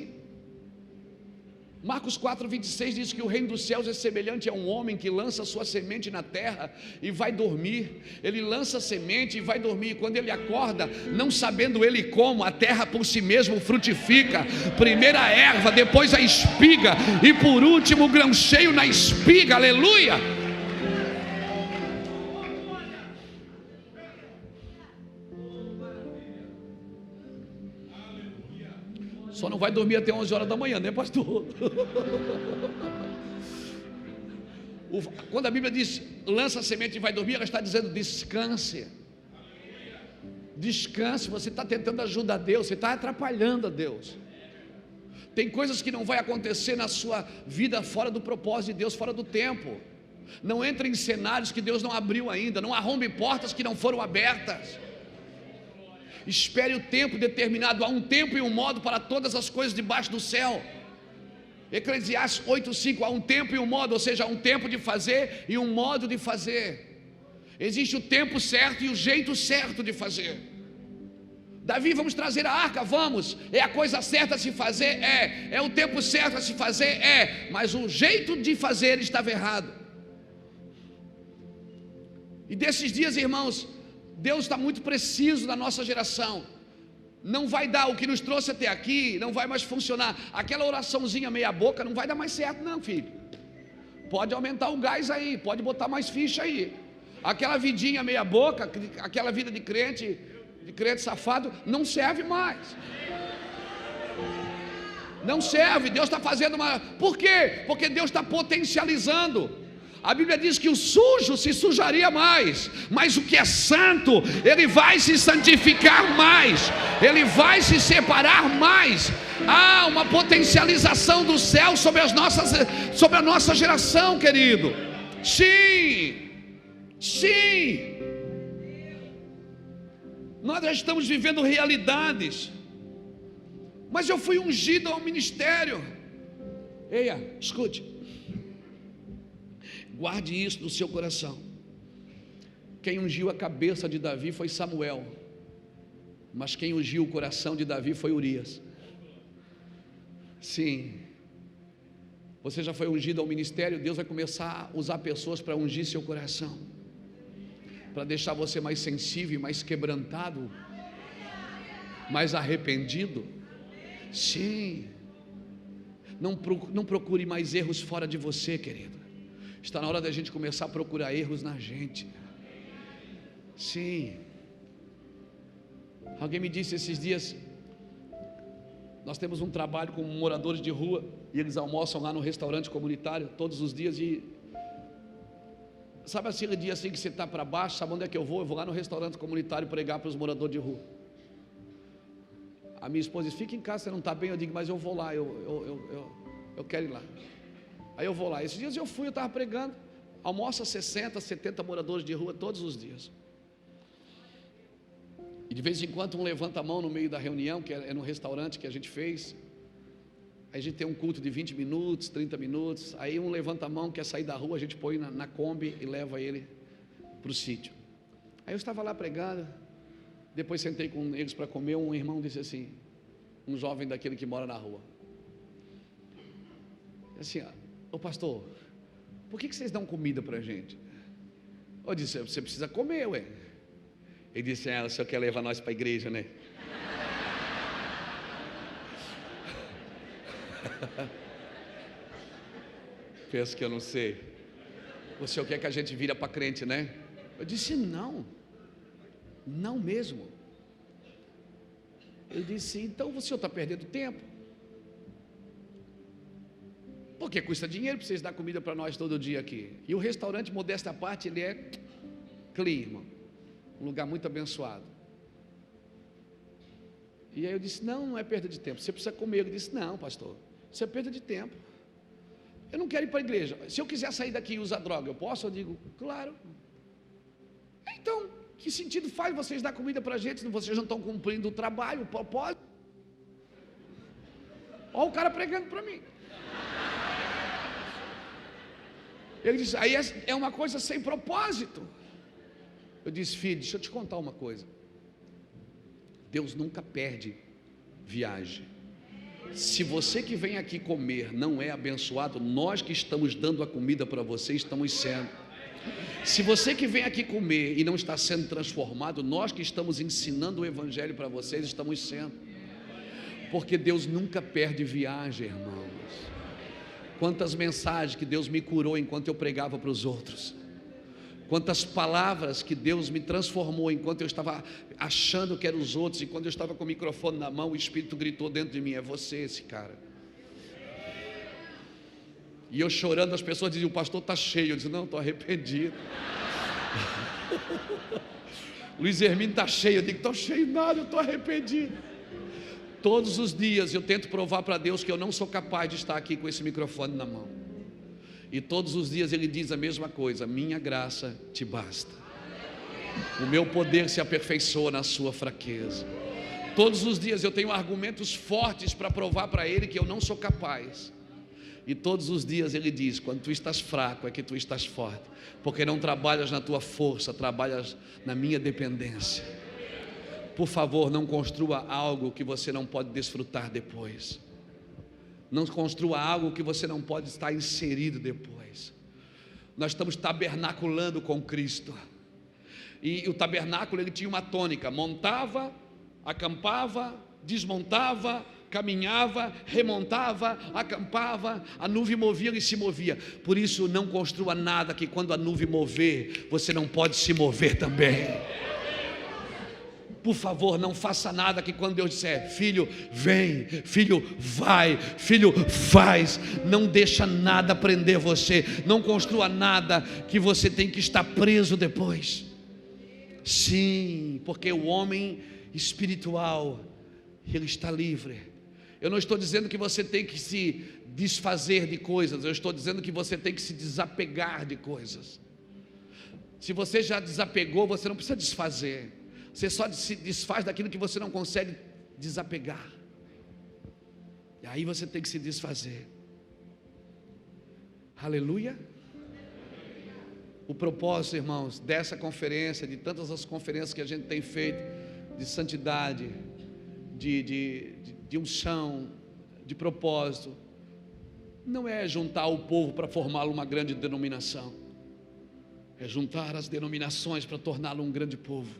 Marcos 4:26 diz que o reino dos céus é semelhante a um homem que lança sua semente na terra e vai dormir. Ele lança a semente e vai dormir. Quando ele acorda, não sabendo ele como, a terra por si mesmo frutifica. Primeiro a erva, depois a espiga e por último o grão cheio na espiga. Aleluia! Só não vai dormir até 11 horas da manhã, né, pastor? Quando a Bíblia diz, lança a semente e vai dormir, ela está dizendo, descanse. Descanse, você está tentando ajudar a Deus, você está atrapalhando a Deus. Tem coisas que não vai acontecer na sua vida fora do propósito de Deus, fora do tempo. Não entre em cenários que Deus não abriu ainda, não arrombe portas que não foram abertas. Espere o tempo determinado. Há um tempo e um modo para todas as coisas debaixo do céu. Eclesiastes 8:5. Há um tempo e um modo, ou seja, há um tempo de fazer e um modo de fazer. Existe o tempo certo e o jeito certo de fazer. Davi, vamos trazer a arca? Vamos. É a coisa certa a se fazer? É o tempo certo a se fazer? Mas o jeito de fazer estava errado. E desses dias, irmãos, Deus está muito preciso na nossa geração. Não vai dar, o que nos trouxe até aqui não vai mais funcionar. Aquela oraçãozinha meia boca não vai dar mais certo não, filho. Pode aumentar o gás aí, pode botar mais ficha aí. Aquela vidinha meia boca, aquela vida de crente safado, não serve mais. Não serve, Deus está fazendo uma... Por quê? Porque Deus está potencializando. A Bíblia diz que o sujo se sujaria mais, mas o que é santo, ele vai se santificar mais, ele vai se separar mais. Há uma potencialização do céu sobre a nossa geração, querido. Sim. Nós já estamos vivendo realidades. Mas eu fui ungido ao ministério. Eia, escute. Guarde isso no seu coração. Quem ungiu a cabeça de Davi foi Samuel. Mas quem ungiu o coração de Davi foi Urias. Sim. Você já foi ungido ao ministério, Deus vai começar a usar pessoas para ungir seu coração, para deixar você mais sensível, mais quebrantado, mais arrependido. Sim. Não procure mais erros fora de você, querido. Está na hora da gente começar a procurar erros na gente. Sim. Alguém me disse esses dias, nós temos um trabalho com moradores de rua, e eles almoçam lá no restaurante comunitário todos os dias, e sabe aquele dia assim que você está para baixo, sabe onde é que eu vou? Eu vou lá no restaurante comunitário pregar para os moradores de rua. A minha esposa diz, fica em casa, você não está bem. Eu digo, mas eu vou lá, eu quero ir lá. Aí eu vou lá. Esses dias eu estava pregando, almoça 60, 70 moradores de rua todos os dias. E de vez em quando um levanta a mão no meio da reunião, que é no restaurante que a gente fez. Aí a gente tem um culto de 20 minutos, 30 minutos. Aí um levanta a mão, quer sair da rua, a gente põe na Kombi e leva ele para o sítio. Aí eu estava lá pregando, depois sentei com eles para comer. Um irmão disse assim, um jovem daquele que mora na rua, assim, ô pastor, por que vocês dão comida para a gente? Eu disse, você precisa comer, ué. Ele disse, o senhor quer levar nós para a igreja, né? Penso que eu não sei. O senhor quer que a gente vira para crente, né? Eu disse, não mesmo. Eu disse, então o senhor está perdendo tempo, porque custa dinheiro para vocês dar comida para nós todo dia aqui. E o restaurante, modesta parte, ele é clean, irmão, um lugar muito abençoado. E aí eu disse, não é perda de tempo, você precisa comer. Ele disse, não pastor, isso é perda de tempo, eu não quero ir para a igreja. Se eu quiser sair daqui e usar droga, eu posso? Eu digo, claro. Então, que sentido faz vocês dar comida para a gente, se vocês não estão cumprindo o trabalho, o propósito? Olha o cara pregando para mim. Ele disse, aí é uma coisa sem propósito. Eu disse, filho, deixa eu te contar uma coisa, Deus nunca perde viagem. Se você que vem aqui comer não é abençoado, nós que estamos dando a comida para você estamos sendo. Se você que vem aqui comer e não está sendo transformado, nós que estamos ensinando o evangelho para vocês estamos sendo. Porque Deus nunca perde viagem, irmãos. Quantas mensagens que Deus me curou enquanto eu pregava para os outros, quantas palavras que Deus me transformou enquanto eu estava achando que eram os outros, e quando eu estava com o microfone na mão, o Espírito gritou dentro de mim, é você esse cara. E eu chorando, as pessoas diziam, o pastor está cheio. Eu disse, não, estou arrependido. Luiz Hermínio está cheio. Eu digo, estou cheio nada, eu estou arrependido. Todos os dias eu tento provar para Deus que eu não sou capaz de estar aqui com esse microfone na mão. E todos os dias Ele diz a mesma coisa, minha graça te basta. O meu poder se aperfeiçoa na sua fraqueza. Todos os dias eu tenho argumentos fortes para provar para Ele que eu não sou capaz. E todos os dias Ele diz, quando tu estás fraco é que tu estás forte, porque não trabalhas na tua força, trabalhas na minha dependência. Por favor, não construa algo que você não pode desfrutar depois. Não construa algo que você não pode estar inserido depois. Nós estamos tabernaculando com Cristo. E o tabernáculo, ele tinha uma tônica, montava, acampava, desmontava, caminhava, remontava, acampava, a nuvem movia e se movia. Por isso não construa nada que quando a nuvem mover, você não pode se mover também. Por favor, não faça nada que quando Deus disser, filho, vem, filho, vai, filho, faz, não deixa nada prender você, não construa nada que você tem que estar preso depois. Sim, porque o homem espiritual, ele está livre. Eu não estou dizendo que você tem que se desfazer de coisas, eu estou dizendo que você tem que se desapegar de coisas. Se você já desapegou, você não precisa desfazer. Você só se desfaz daquilo que você não consegue desapegar. E aí você tem que se desfazer. Aleluia. O propósito, irmãos, dessa conferência, de tantas as conferências que a gente tem feito, de santidade, de unção, de propósito, não é juntar o povo para formá-lo uma grande denominação, é juntar as denominações para torná-lo um grande povo,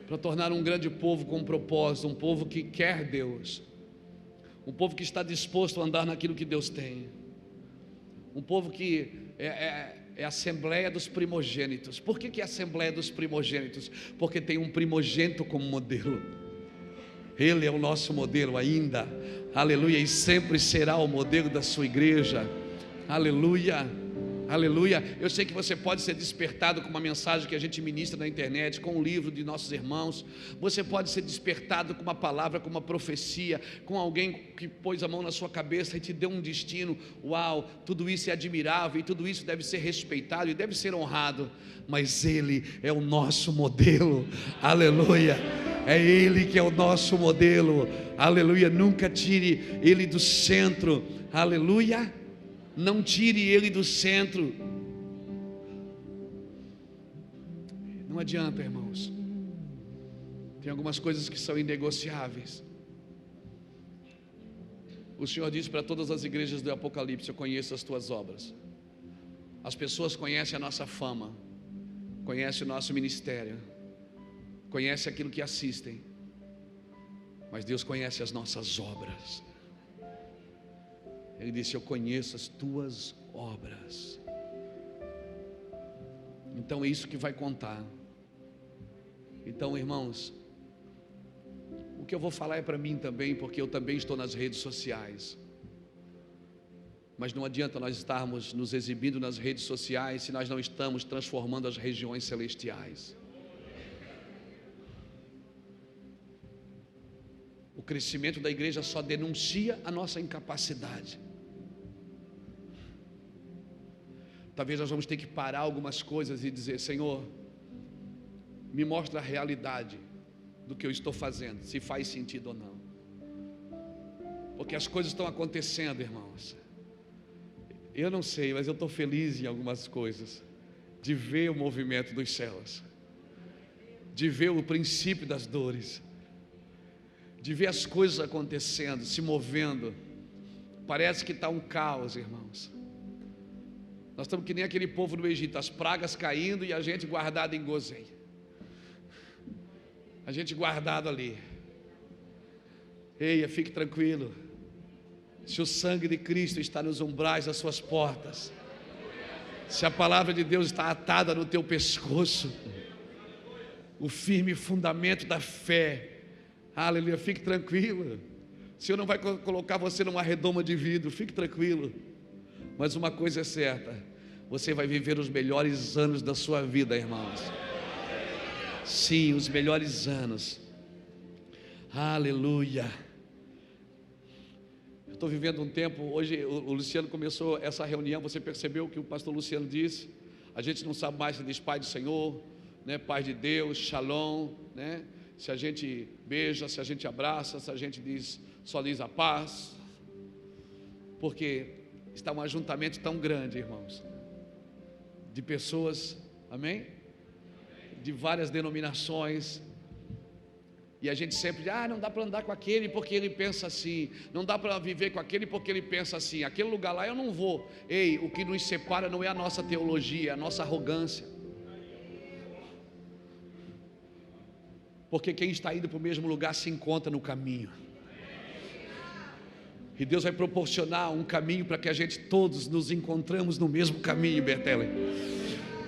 para tornar um grande povo com propósito, um povo que quer Deus, um povo que está disposto a andar naquilo que Deus tem, um povo que é a Assembleia dos Primogênitos. Por que é a Assembleia dos Primogênitos? Porque tem um primogênito como modelo. Ele é o nosso modelo ainda, aleluia, e sempre será o modelo da sua igreja, aleluia, aleluia. Eu sei que você pode ser despertado com uma mensagem que a gente ministra na internet, com um livro de nossos irmãos, você pode ser despertado com uma palavra, com uma profecia, com alguém que pôs a mão na sua cabeça e te deu um destino. Uau, tudo isso é admirável e tudo isso deve ser respeitado e deve ser honrado, mas Ele é o nosso modelo, aleluia. É Ele que é o nosso modelo, aleluia. Nunca tire Ele do centro, aleluia. Não tire Ele do centro. Não adianta, irmãos. Tem algumas coisas que são inegociáveis. O Senhor diz para todas as igrejas do Apocalipse: eu conheço as tuas obras. As pessoas conhecem a nossa fama, conhecem o nosso ministério, conhece aquilo que assistem, mas Deus conhece as nossas obras. Ele disse: eu conheço as tuas obras. Então é isso que vai contar. Então, irmãos, o que eu vou falar é para mim também, porque eu também estou nas redes sociais. Mas não adianta nós estarmos nos exibindo nas redes sociais se nós não estamos transformando as regiões celestiais. O crescimento da igreja só denuncia a nossa incapacidade. Talvez nós vamos ter que parar algumas coisas e dizer: Senhor, me mostra a realidade do que eu estou fazendo, se faz sentido ou não. Porque as coisas estão acontecendo, irmãos. Eu não sei, mas eu estou feliz em algumas coisas, de ver o movimento dos céus, de ver o princípio das dores, de ver as coisas acontecendo, se movendo. Parece que está um caos, irmãos. Nós estamos que nem aquele povo do Egito, as pragas caindo e a gente guardado em Gozém, a gente guardado ali. Eia, fique tranquilo, se o sangue de Cristo está nos umbrais das suas portas, se a palavra de Deus está atada no teu pescoço, o firme fundamento da fé, aleluia, fique tranquilo. O Senhor não vai colocar você numa redoma de vidro, fique tranquilo. Mas uma coisa é certa: você vai viver os melhores anos da sua vida, irmãos. Sim, os melhores anos. Aleluia. Eu estou vivendo um tempo. Hoje o Luciano começou essa reunião. Você percebeu o que o pastor Luciano disse? A gente não sabe mais se diz Pai do Senhor, né? Pai de Deus, Shalom, né? Se a gente beija, se a gente abraça, se a gente só diz a paz. Porque está um ajuntamento tão grande, irmãos, de pessoas, amém? De várias denominações. E a gente sempre diz: não dá para andar com aquele porque ele pensa assim, não dá para viver com aquele porque ele pensa assim, aquele lugar lá eu não vou. Ei, o que nos separa não é a nossa teologia, é a nossa arrogância. Porque quem está indo para o mesmo lugar se encontra no caminho. E Deus vai proporcionar um caminho para que a gente todos nos encontramos no mesmo caminho, Bertele.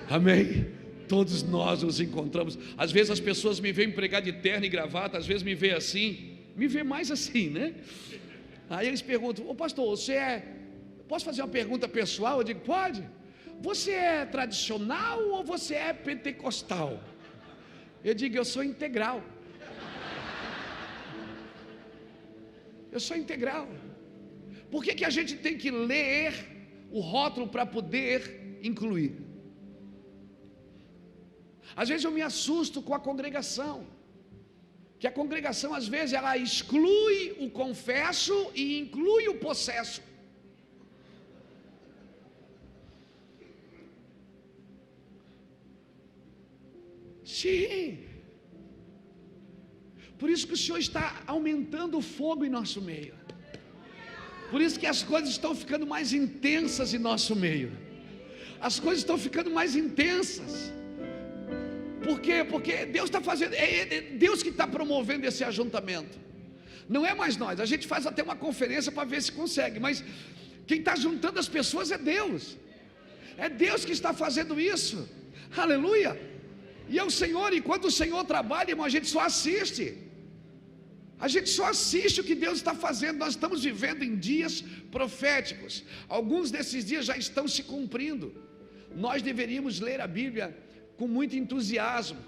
Amém? Todos nós nos encontramos. Às vezes as pessoas me veem pregar de terno e gravata, às vezes me vê assim, me vê mais assim, né? Aí eles perguntam: ô pastor, posso fazer uma pergunta pessoal? Eu digo: pode. Você é tradicional ou você é pentecostal? Eu digo: eu sou integral. Eu sou integral. Por que a gente tem que ler o rótulo para poder incluir? Às vezes eu me assusto com a congregação, que a congregação às vezes ela exclui o confesso e inclui o possesso. Sim, Por isso que o Senhor está aumentando o fogo em nosso meio. Por isso que as coisas estão ficando mais intensas em nosso meio. As coisas estão ficando mais intensas. Por quê? Porque Deus está fazendo, é Deus que está promovendo esse ajuntamento. Não é mais nós. A gente faz até uma conferência para ver se consegue, mas quem está juntando as pessoas é Deus. É Deus que está fazendo isso. Aleluia. E é o Senhor, e quando o Senhor trabalha, irmão, a gente só assiste. A gente só assiste o que Deus está fazendo. Nós estamos vivendo em dias proféticos. Alguns desses dias já estão se cumprindo. Nós deveríamos ler a Bíblia com muito entusiasmo.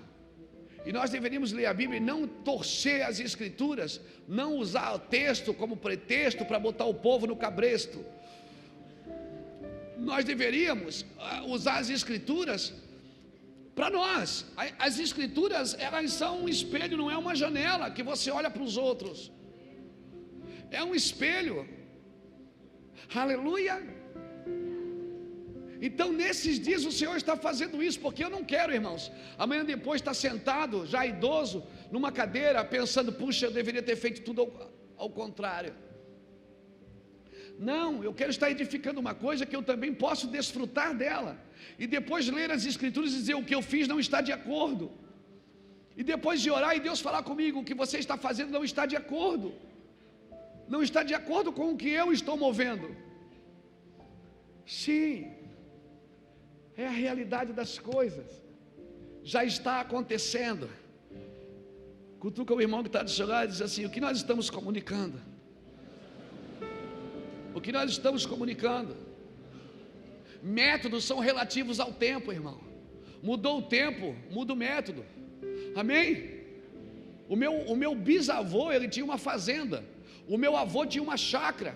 E nós deveríamos ler a Bíblia e não torcer as Escrituras, não usar o texto como pretexto para botar o povo no cabresto. Nós deveríamos usar as Escrituras para nós. As Escrituras, elas são um espelho, não é uma janela que você olha para os outros. É um espelho. Aleluia. Então nesses dias o Senhor está fazendo isso, porque eu não quero, irmãos, amanhã depois estar sentado, já idoso, numa cadeira, pensando, puxa, eu deveria ter feito tudo ao contrário. Não, eu quero estar edificando uma coisa que eu também posso desfrutar dela, e depois ler as Escrituras e dizer, o que eu fiz não está de acordo, e depois de orar e Deus falar comigo, o que você está fazendo não está de acordo, não está de acordo com o que eu estou movendo. Sim, é a realidade das coisas, já está acontecendo. Cutuca o irmão que está do seu lado e diz assim, o que nós estamos comunicando? O que nós estamos comunicando? Métodos são relativos ao tempo, irmão. Mudou o tempo, muda o método. Amém? O meu bisavô, ele tinha uma fazenda. O meu avô tinha uma chácara.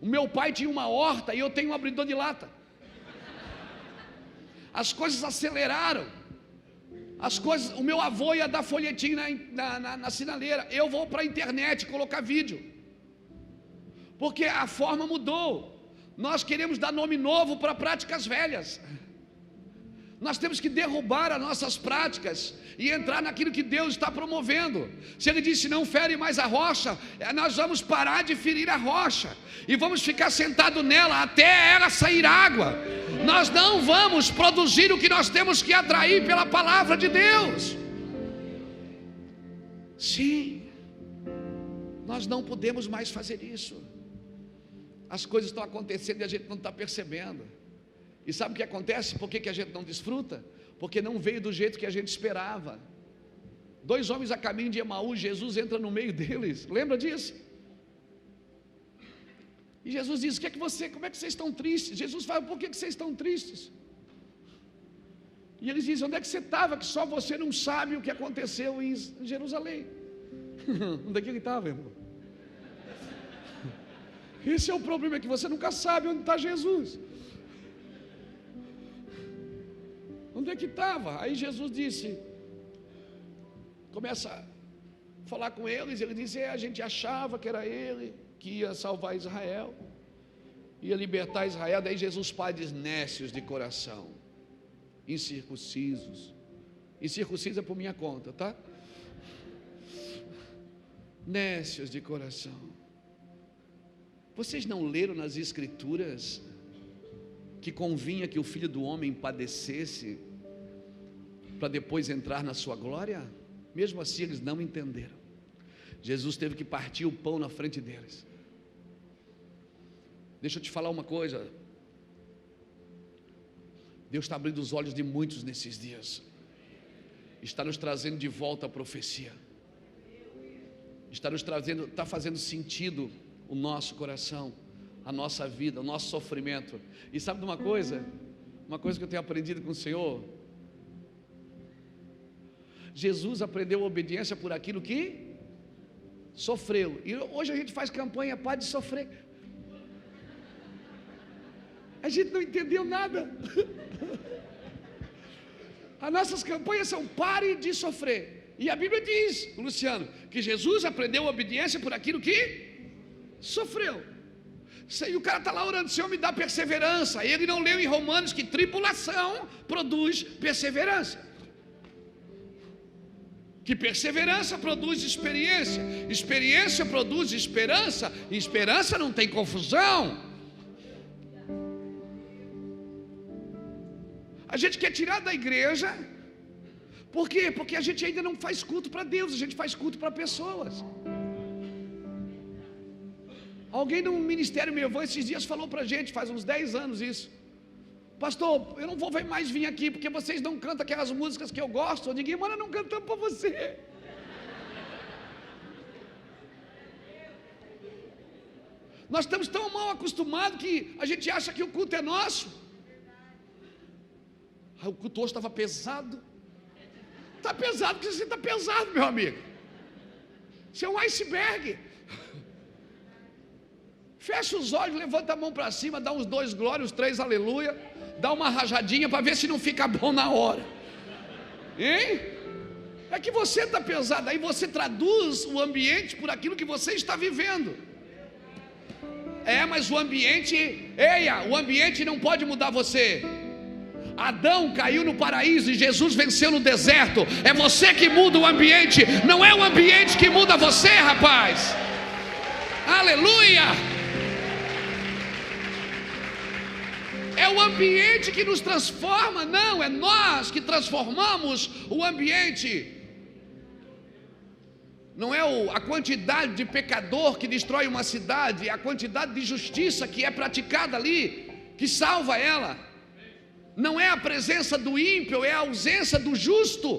O meu pai tinha uma horta e eu tenho um abridor de lata. As coisas aceleraram. As coisas, o meu avô ia dar folhetim na sinaleira. Eu vou para a internet colocar vídeo. Porque a forma mudou. Nós queremos dar nome novo para práticas velhas. Nós temos que derrubar as nossas práticas e entrar naquilo que Deus está promovendo. Se Ele disse não fere mais a rocha, nós vamos parar de ferir a rocha e vamos ficar sentado nela até ela sair água. Nós não vamos produzir o que nós temos que atrair pela palavra de Deus. Sim, nós não podemos mais fazer isso. As coisas estão acontecendo e a gente não está percebendo. E sabe o que acontece? Por que a gente não desfruta? Porque não veio do jeito que a gente esperava. 2 homens a caminho de Emaús, Jesus entra no meio deles. Lembra disso? E Jesus diz, como é que vocês estão tristes? Jesus fala, por que vocês estão tristes? E eles dizem, onde é que você estava? Que só você não sabe o que aconteceu em Jerusalém. Onde é que ele estava, irmão? Esse é o problema, é que você nunca sabe onde está Jesus. Onde é que estava? Aí Jesus disse, começa a falar com eles, ele diz, a gente achava que era ele que ia salvar Israel, ia libertar Israel. Daí Jesus Pai diz, nécios de coração, incircuncisos. Incircunciso é por minha conta, tá? Nécios de coração. Vocês não leram nas Escrituras que convinha que o Filho do Homem padecesse para depois entrar na sua glória? Mesmo assim eles não entenderam. Jesus teve que partir o pão na frente deles. Deixa eu te falar uma coisa. Deus está abrindo os olhos de muitos nesses dias. Está nos trazendo de volta a profecia. Está nos trazendo, está fazendo sentido o nosso coração, a nossa vida, o nosso sofrimento. E sabe de uma coisa? Uma coisa que eu tenho aprendido com o Senhor. Jesus aprendeu a obediência por aquilo que sofreu. E hoje a gente faz campanha para de sofrer. A gente não entendeu nada. As nossas campanhas são pare de sofrer. E a Bíblia diz, Luciano, que Jesus aprendeu a obediência por aquilo que sofreu. E o cara está lá orando, Senhor, me dá perseverança. Ele não leu em Romanos que tribulação produz perseverança. Que perseverança produz experiência, experiência produz esperança, e esperança não tem confusão. A gente quer tirar da igreja, por quê? Porque a gente ainda não faz culto para Deus, a gente faz culto para pessoas. Alguém no ministério meu esses dias falou para a gente, faz uns 10 anos isso: pastor, eu não vou mais vir aqui, porque vocês não cantam aquelas músicas que eu gosto. Eu digo: mano, não cantamos para você. Nós estamos tão mal acostumados que a gente acha que o culto é nosso. O culto hoje estava pesado. Está pesado porque você está pesado, meu amigo. Você é um iceberg. Fecha os olhos, levanta a mão para cima, dá uns 2 glórias, uns 3 aleluia, dá uma rajadinha para ver se não fica bom na hora. Hein? É que você está pesado, aí você traduz o ambiente por aquilo que você está vivendo. Mas o ambiente, o ambiente não pode mudar você. Adão caiu no paraíso e Jesus venceu no deserto. É você que muda o ambiente, não é o ambiente que muda você, rapaz. Aleluia! É o ambiente que nos transforma, não, é nós que transformamos o ambiente. Não é a quantidade de pecador que destrói uma cidade, é a quantidade de justiça que é praticada ali, que salva ela. Não é a presença do ímpio, é a ausência do justo.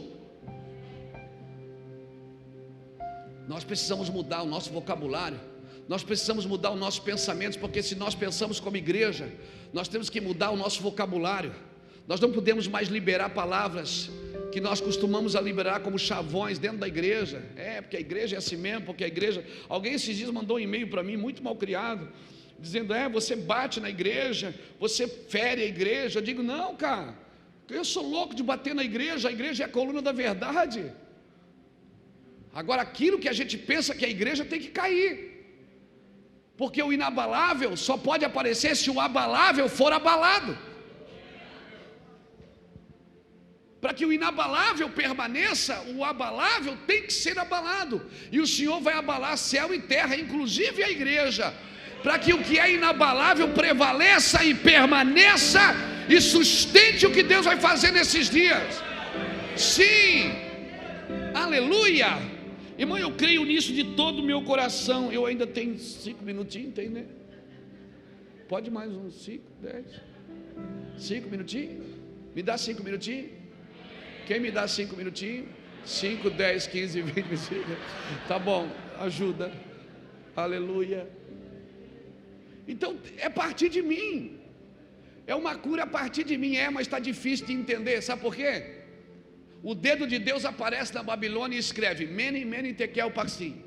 Nós precisamos mudar o nosso vocabulário, nós precisamos mudar os nossos pensamentos, porque se nós pensamos como igreja, nós temos que mudar o nosso vocabulário. Nós não podemos mais liberar palavras que nós costumamos a liberar como chavões dentro da igreja. Porque a igreja é assim mesmo, porque a igreja... Alguém esses dias mandou um e-mail para mim, muito mal criado, dizendo: você bate na igreja, você fere a igreja. Eu digo: não, cara, eu sou louco de bater na igreja, a igreja é a coluna da verdade. Agora, aquilo que a gente pensa que a igreja tem que cair, porque o inabalável só pode aparecer se o abalável for abalado. Para que o inabalável permaneça, o abalável tem que ser abalado. E o Senhor vai abalar céu e terra, inclusive a igreja, para que o que é inabalável prevaleça e permaneça e sustente o que Deus vai fazer nesses dias. Sim, aleluia. Irmão, eu creio nisso de todo o meu coração. Eu ainda tenho 5 minutinhos, tem, né? Pode mais uns 5, 10 5 minutinhos? Me dá 5 minutinhos? Quem me dá 5 minutinhos? 5, 10, 15, 20, 25. Tá bom, ajuda. Aleluia. Então é a partir de mim. É uma cura a partir de mim. Mas está difícil de entender. Sabe por quê? O dedo de Deus aparece na Babilônia e escreve: Mene, Mene, Tekel, Parsim.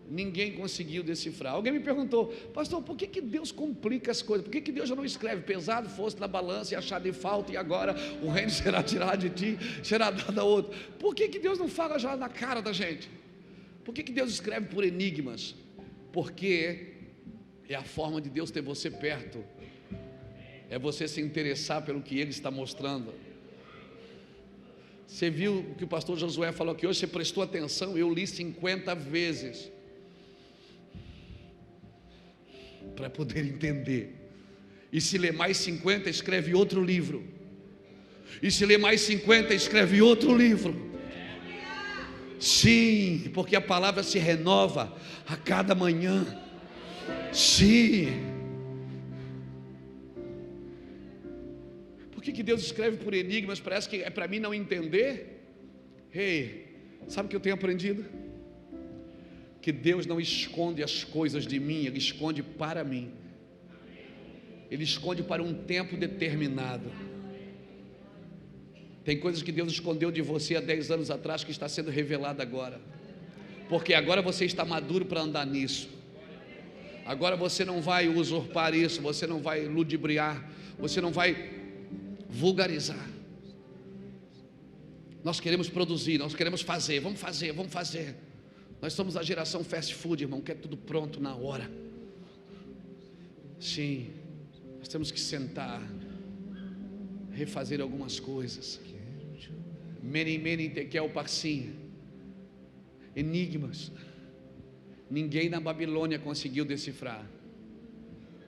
Ninguém conseguiu decifrar. Alguém me perguntou: pastor, por que Deus complica as coisas? Por que Deus já não escreve: pesado fosse na balança e achado de falta, e agora o reino será tirado de ti, será dado a outro? Por que Deus não fala já na cara da gente? Por que Deus escreve por enigmas? Porque é a forma de Deus ter você perto, é você se interessar pelo que Ele está mostrando. Você viu o que o pastor Josué falou aqui hoje? Você prestou atenção? Eu li 50 vezes para poder entender. E se ler mais 50, escreve outro livro. E se ler mais 50, escreve outro livro. Sim, porque a palavra se renova a cada manhã. Sim. Por que Deus escreve por enigmas? Parece que é para mim não entender. Sabe o que eu tenho aprendido? Que Deus não esconde as coisas de mim, Ele esconde para mim. Ele esconde para um tempo determinado. Tem coisas que Deus escondeu de você há 10 anos atrás, que está sendo revelada agora, porque agora você está maduro para andar nisso. Agora você não vai usurpar isso, você não vai ludibriar, você não vai vulgarizar. Nós queremos produzir, nós queremos fazer, vamos fazer, vamos fazer. Nós somos a geração fast food, irmão, quer tudo pronto na hora. Sim, nós temos que sentar, refazer algumas coisas. Mene, mene, tekel, parsim. Enigmas. Ninguém na Babilônia conseguiu decifrar,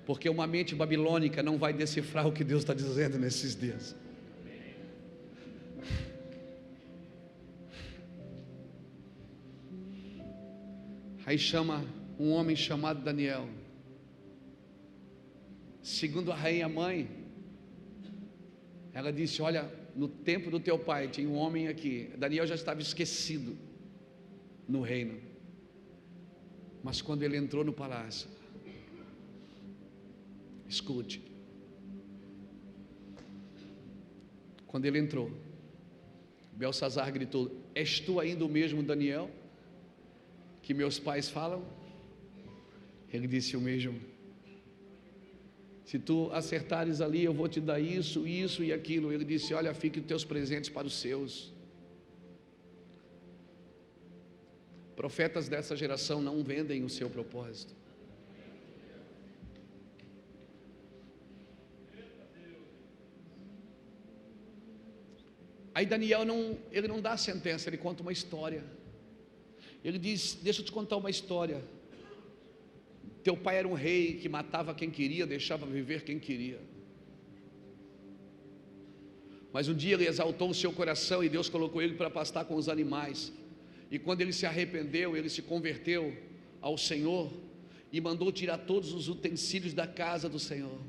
porque uma mente babilônica não vai decifrar o que Deus está dizendo nesses dias. Aí chama um homem chamado Daniel. Segundo a rainha mãe, ela disse: olha, no tempo do teu pai tinha um homem aqui. Daniel já estava esquecido no reino, mas quando ele entrou no palácio, escute, quando ele entrou, Belsazar gritou: és tu ainda o mesmo Daniel que meus pais falam? Ele disse: o mesmo. Se tu acertares ali, eu vou te dar isso, isso e aquilo. Ele disse: olha, fique os teus presentes para os seus. Profetas dessa geração não vendem o seu propósito. Aí Daniel ele não dá a sentença, ele conta uma história. Ele diz: deixa eu te contar uma história. Teu pai era um rei que matava quem queria, deixava viver quem queria. Mas um dia ele exaltou o seu coração e Deus colocou ele para pastar com os animais. E quando ele se arrependeu, ele se converteu ao Senhor e mandou tirar todos os utensílios da casa do Senhor.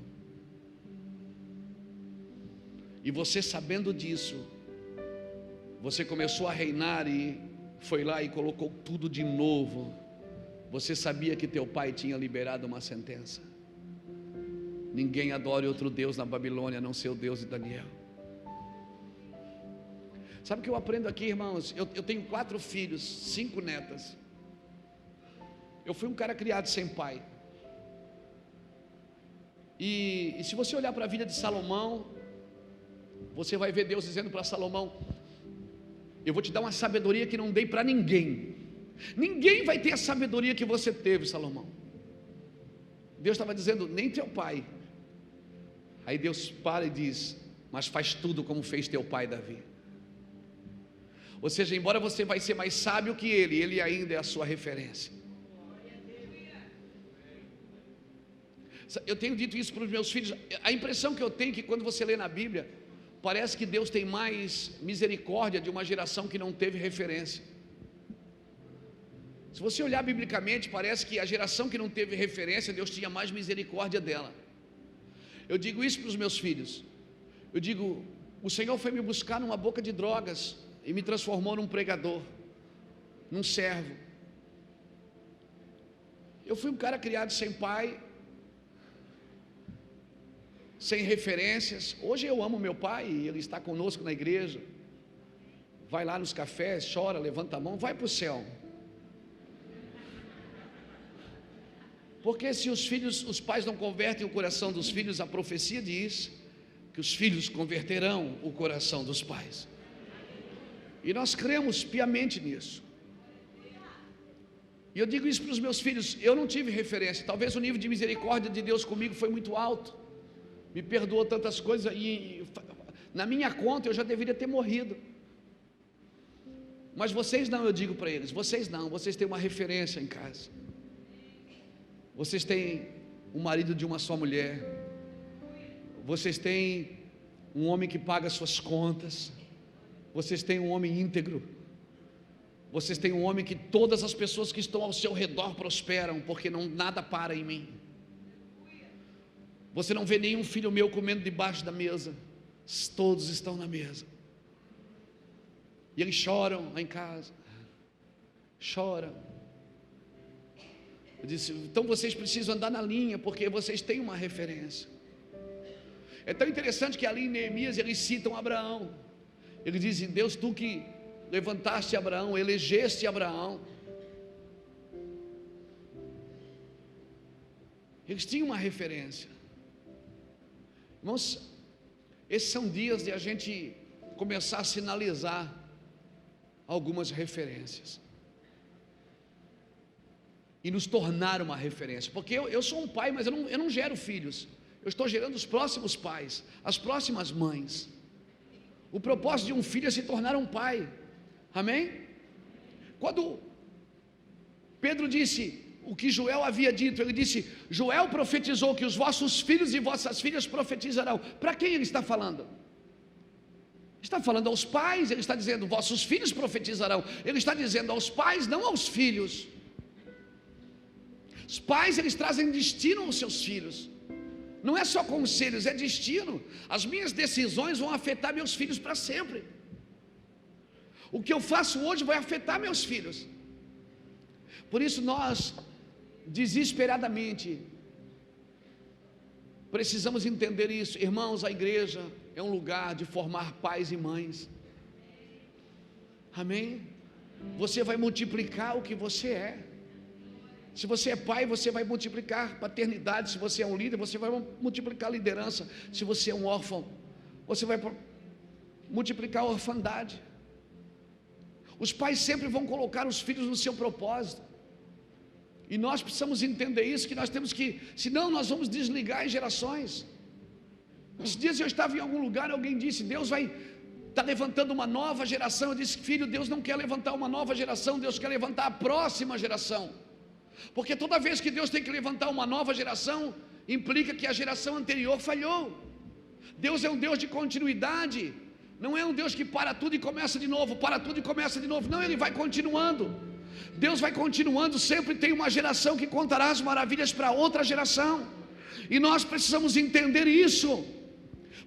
E você, sabendo disso, você começou a reinar e foi lá e colocou tudo de novo. Você sabia que teu pai tinha liberado uma sentença: ninguém adore outro Deus na Babilônia a não ser o Deus de Daniel. Sabe o que eu aprendo aqui, irmãos? Eu tenho 4 filhos, 5 netas. Eu fui um cara criado sem pai. E se você olhar para a vida de Salomão, você vai ver Deus dizendo para Salomão: eu vou te dar uma sabedoria que não dei para ninguém. Ninguém vai ter a sabedoria que você teve, Salomão. Deus estava dizendo: nem teu pai. Aí Deus para e diz: mas faz tudo como fez teu pai Davi. Ou seja, embora você vai ser mais sábio que ele ainda é a sua referência. Eu tenho dito isso para os meus filhos. A impressão que eu tenho é que quando você lê na Bíblia, parece que Deus tem mais misericórdia de uma geração que não teve referência. Se você olhar biblicamente, parece que a geração que não teve referência, Deus tinha mais misericórdia dela. Eu digo isso para os meus filhos. Eu digo: o Senhor foi me buscar numa boca de drogas e me transformou num pregador, num servo. Eu fui um cara criado sem pai, sem referências. Hoje eu amo meu pai, ele está conosco na igreja, vai lá nos cafés, chora, levanta a mão, vai para o céu. Porque se os pais não convertem o coração dos filhos, a profecia diz que os filhos converterão o coração dos pais. E nós cremos piamente nisso. E eu digo isso para os meus filhos: eu não tive referência. Talvez o nível de misericórdia de Deus comigo foi muito alto, me perdoou tantas coisas, e na minha conta eu já deveria ter morrido. Mas vocês não, eu digo para eles: vocês não, vocês têm uma referência em casa. Vocês têm um marido de uma só mulher. Vocês têm um homem que paga suas contas. Vocês têm um homem íntegro. Vocês têm um homem que todas as pessoas que estão ao seu redor prosperam, porque nada para em mim. Você não vê nenhum filho meu comendo debaixo da mesa. Todos estão na mesa. E eles choram lá em casa. Choram. Eu disse: então vocês precisam andar na linha, porque vocês têm uma referência. É tão interessante que ali em Neemias eles citam Abraão. Eles dizem: Deus, tu que levantaste Abraão, elegeste Abraão. Eles tinham uma referência. Irmãos, esses são dias de a gente começar a sinalizar algumas referências e nos tornar uma referência. Porque eu sou um pai, mas eu não gero filhos. Eu estou gerando os próximos pais, as próximas mães. O propósito de um filho é se tornar um pai. Amém? Quando Pedro disse o que Joel havia dito, ele disse: Joel profetizou que os vossos filhos e vossas filhas profetizarão. Para quem ele está falando? Está falando aos pais. Ele está dizendo: vossos filhos profetizarão. Ele está dizendo aos pais, não aos filhos. Os pais, eles trazem destino aos seus filhos. Não é só conselhos, é destino. As minhas decisões vão afetar meus filhos para sempre. O que eu faço hoje vai afetar meus filhos. Por isso nós, desesperadamente, precisamos entender isso. Irmãos, a igreja é um lugar de formar pais e mães. Amém? Você vai multiplicar o que você é. Se você é pai, você vai multiplicar paternidade. Se você é um líder, você vai multiplicar liderança. Se você é um órfão, você vai multiplicar a orfandade. Os pais sempre vão colocar os filhos no seu propósito. E nós precisamos entender isso, que nós temos que, senão nós vamos desligar em gerações. Esses dias eu estava em algum lugar, alguém disse: Deus vai estar levantando uma nova geração. Eu disse: filho, Deus não quer levantar uma nova geração, Deus quer levantar a próxima geração. Porque toda vez que Deus tem que levantar uma nova geração, implica que a geração anterior falhou. Deus é um Deus de continuidade. Não é um Deus que para tudo e começa de novo, para tudo e começa de novo. Não, Ele vai continuando. Deus vai continuando. Sempre tem uma geração que contará as maravilhas para outra geração. E nós precisamos entender isso.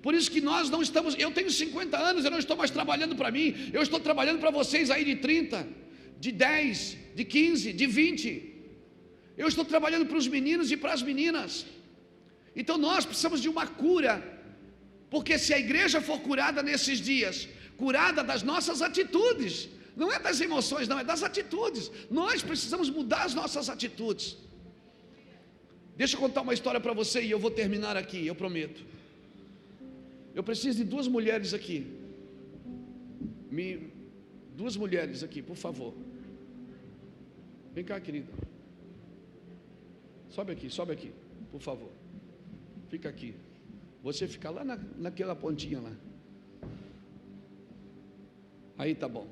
Por isso que nós não estamos... Eu tenho 50 anos, eu não estou mais trabalhando para mim. Eu estou trabalhando para vocês aí de 30, de 10, de 15, de 20. Eu estou trabalhando para os meninos e para as meninas. Então nós precisamos de uma cura. Porque se a igreja for curada nesses dias, curada das nossas atitudes, não é das emoções, não, é das atitudes. Nós precisamos mudar as nossas atitudes. Deixa eu contar uma história para você e eu vou terminar aqui, eu prometo. Eu preciso de duas mulheres aqui. Duas mulheres aqui, por favor. Vem cá, querida. Sobe aqui, por favor. Fica aqui. Você fica lá naquela pontinha lá. Aí tá bom.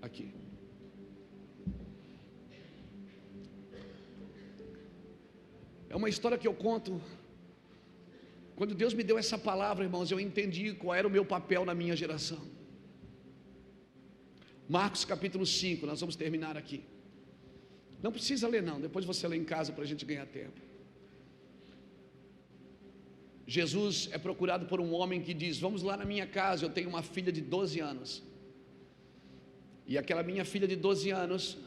Aqui. É uma história que eu conto. Quando Deus me deu essa palavra, irmãos, eu entendi qual era o meu papel na minha geração. Marcos capítulo 5, nós vamos terminar aqui. Não precisa ler não, depois você lê em casa para a gente ganhar tempo. Jesus é procurado por um homem que diz: vamos lá na minha casa, eu tenho uma filha de 12 anos. E aquela minha filha de 12 anos,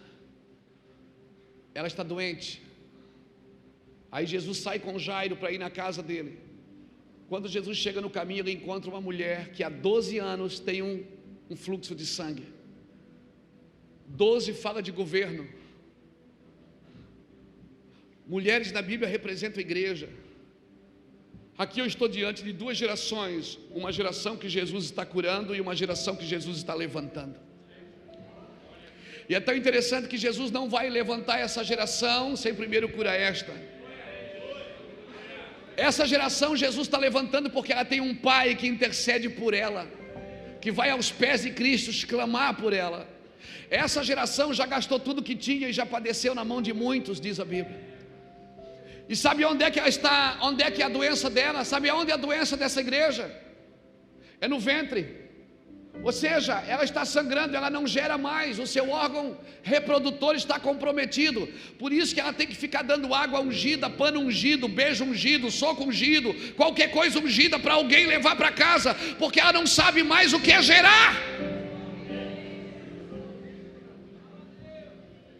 ela está doente. Aí Jesus sai com Jairo para ir na casa dele. Quando Jesus chega no caminho, ele encontra uma mulher que há 12 anos tem um fluxo de sangue. 12 fala de governo. Mulheres na Bíblia representam a igreja. Aqui eu estou diante de duas gerações. Uma geração que Jesus está curando e uma geração que Jesus está levantando. E é tão interessante que Jesus não vai levantar essa geração sem primeiro curar esta. Essa geração Jesus está levantando porque ela tem um pai que intercede por ela, que vai aos pés de Cristo clamar por ela. Essa geração já gastou tudo que tinha e já padeceu na mão de muitos, diz a Bíblia. E sabe onde é que ela está? Onde é que é a doença dela? Sabe onde é a doença dessa igreja? É no ventre. Ou seja, ela está sangrando, ela não gera mais, o seu órgão reprodutor está comprometido. Por isso que ela tem que ficar dando água ungida, pano ungido, beijo ungido, soco ungido, qualquer coisa ungida para alguém levar para casa, porque ela não sabe mais o que é gerar.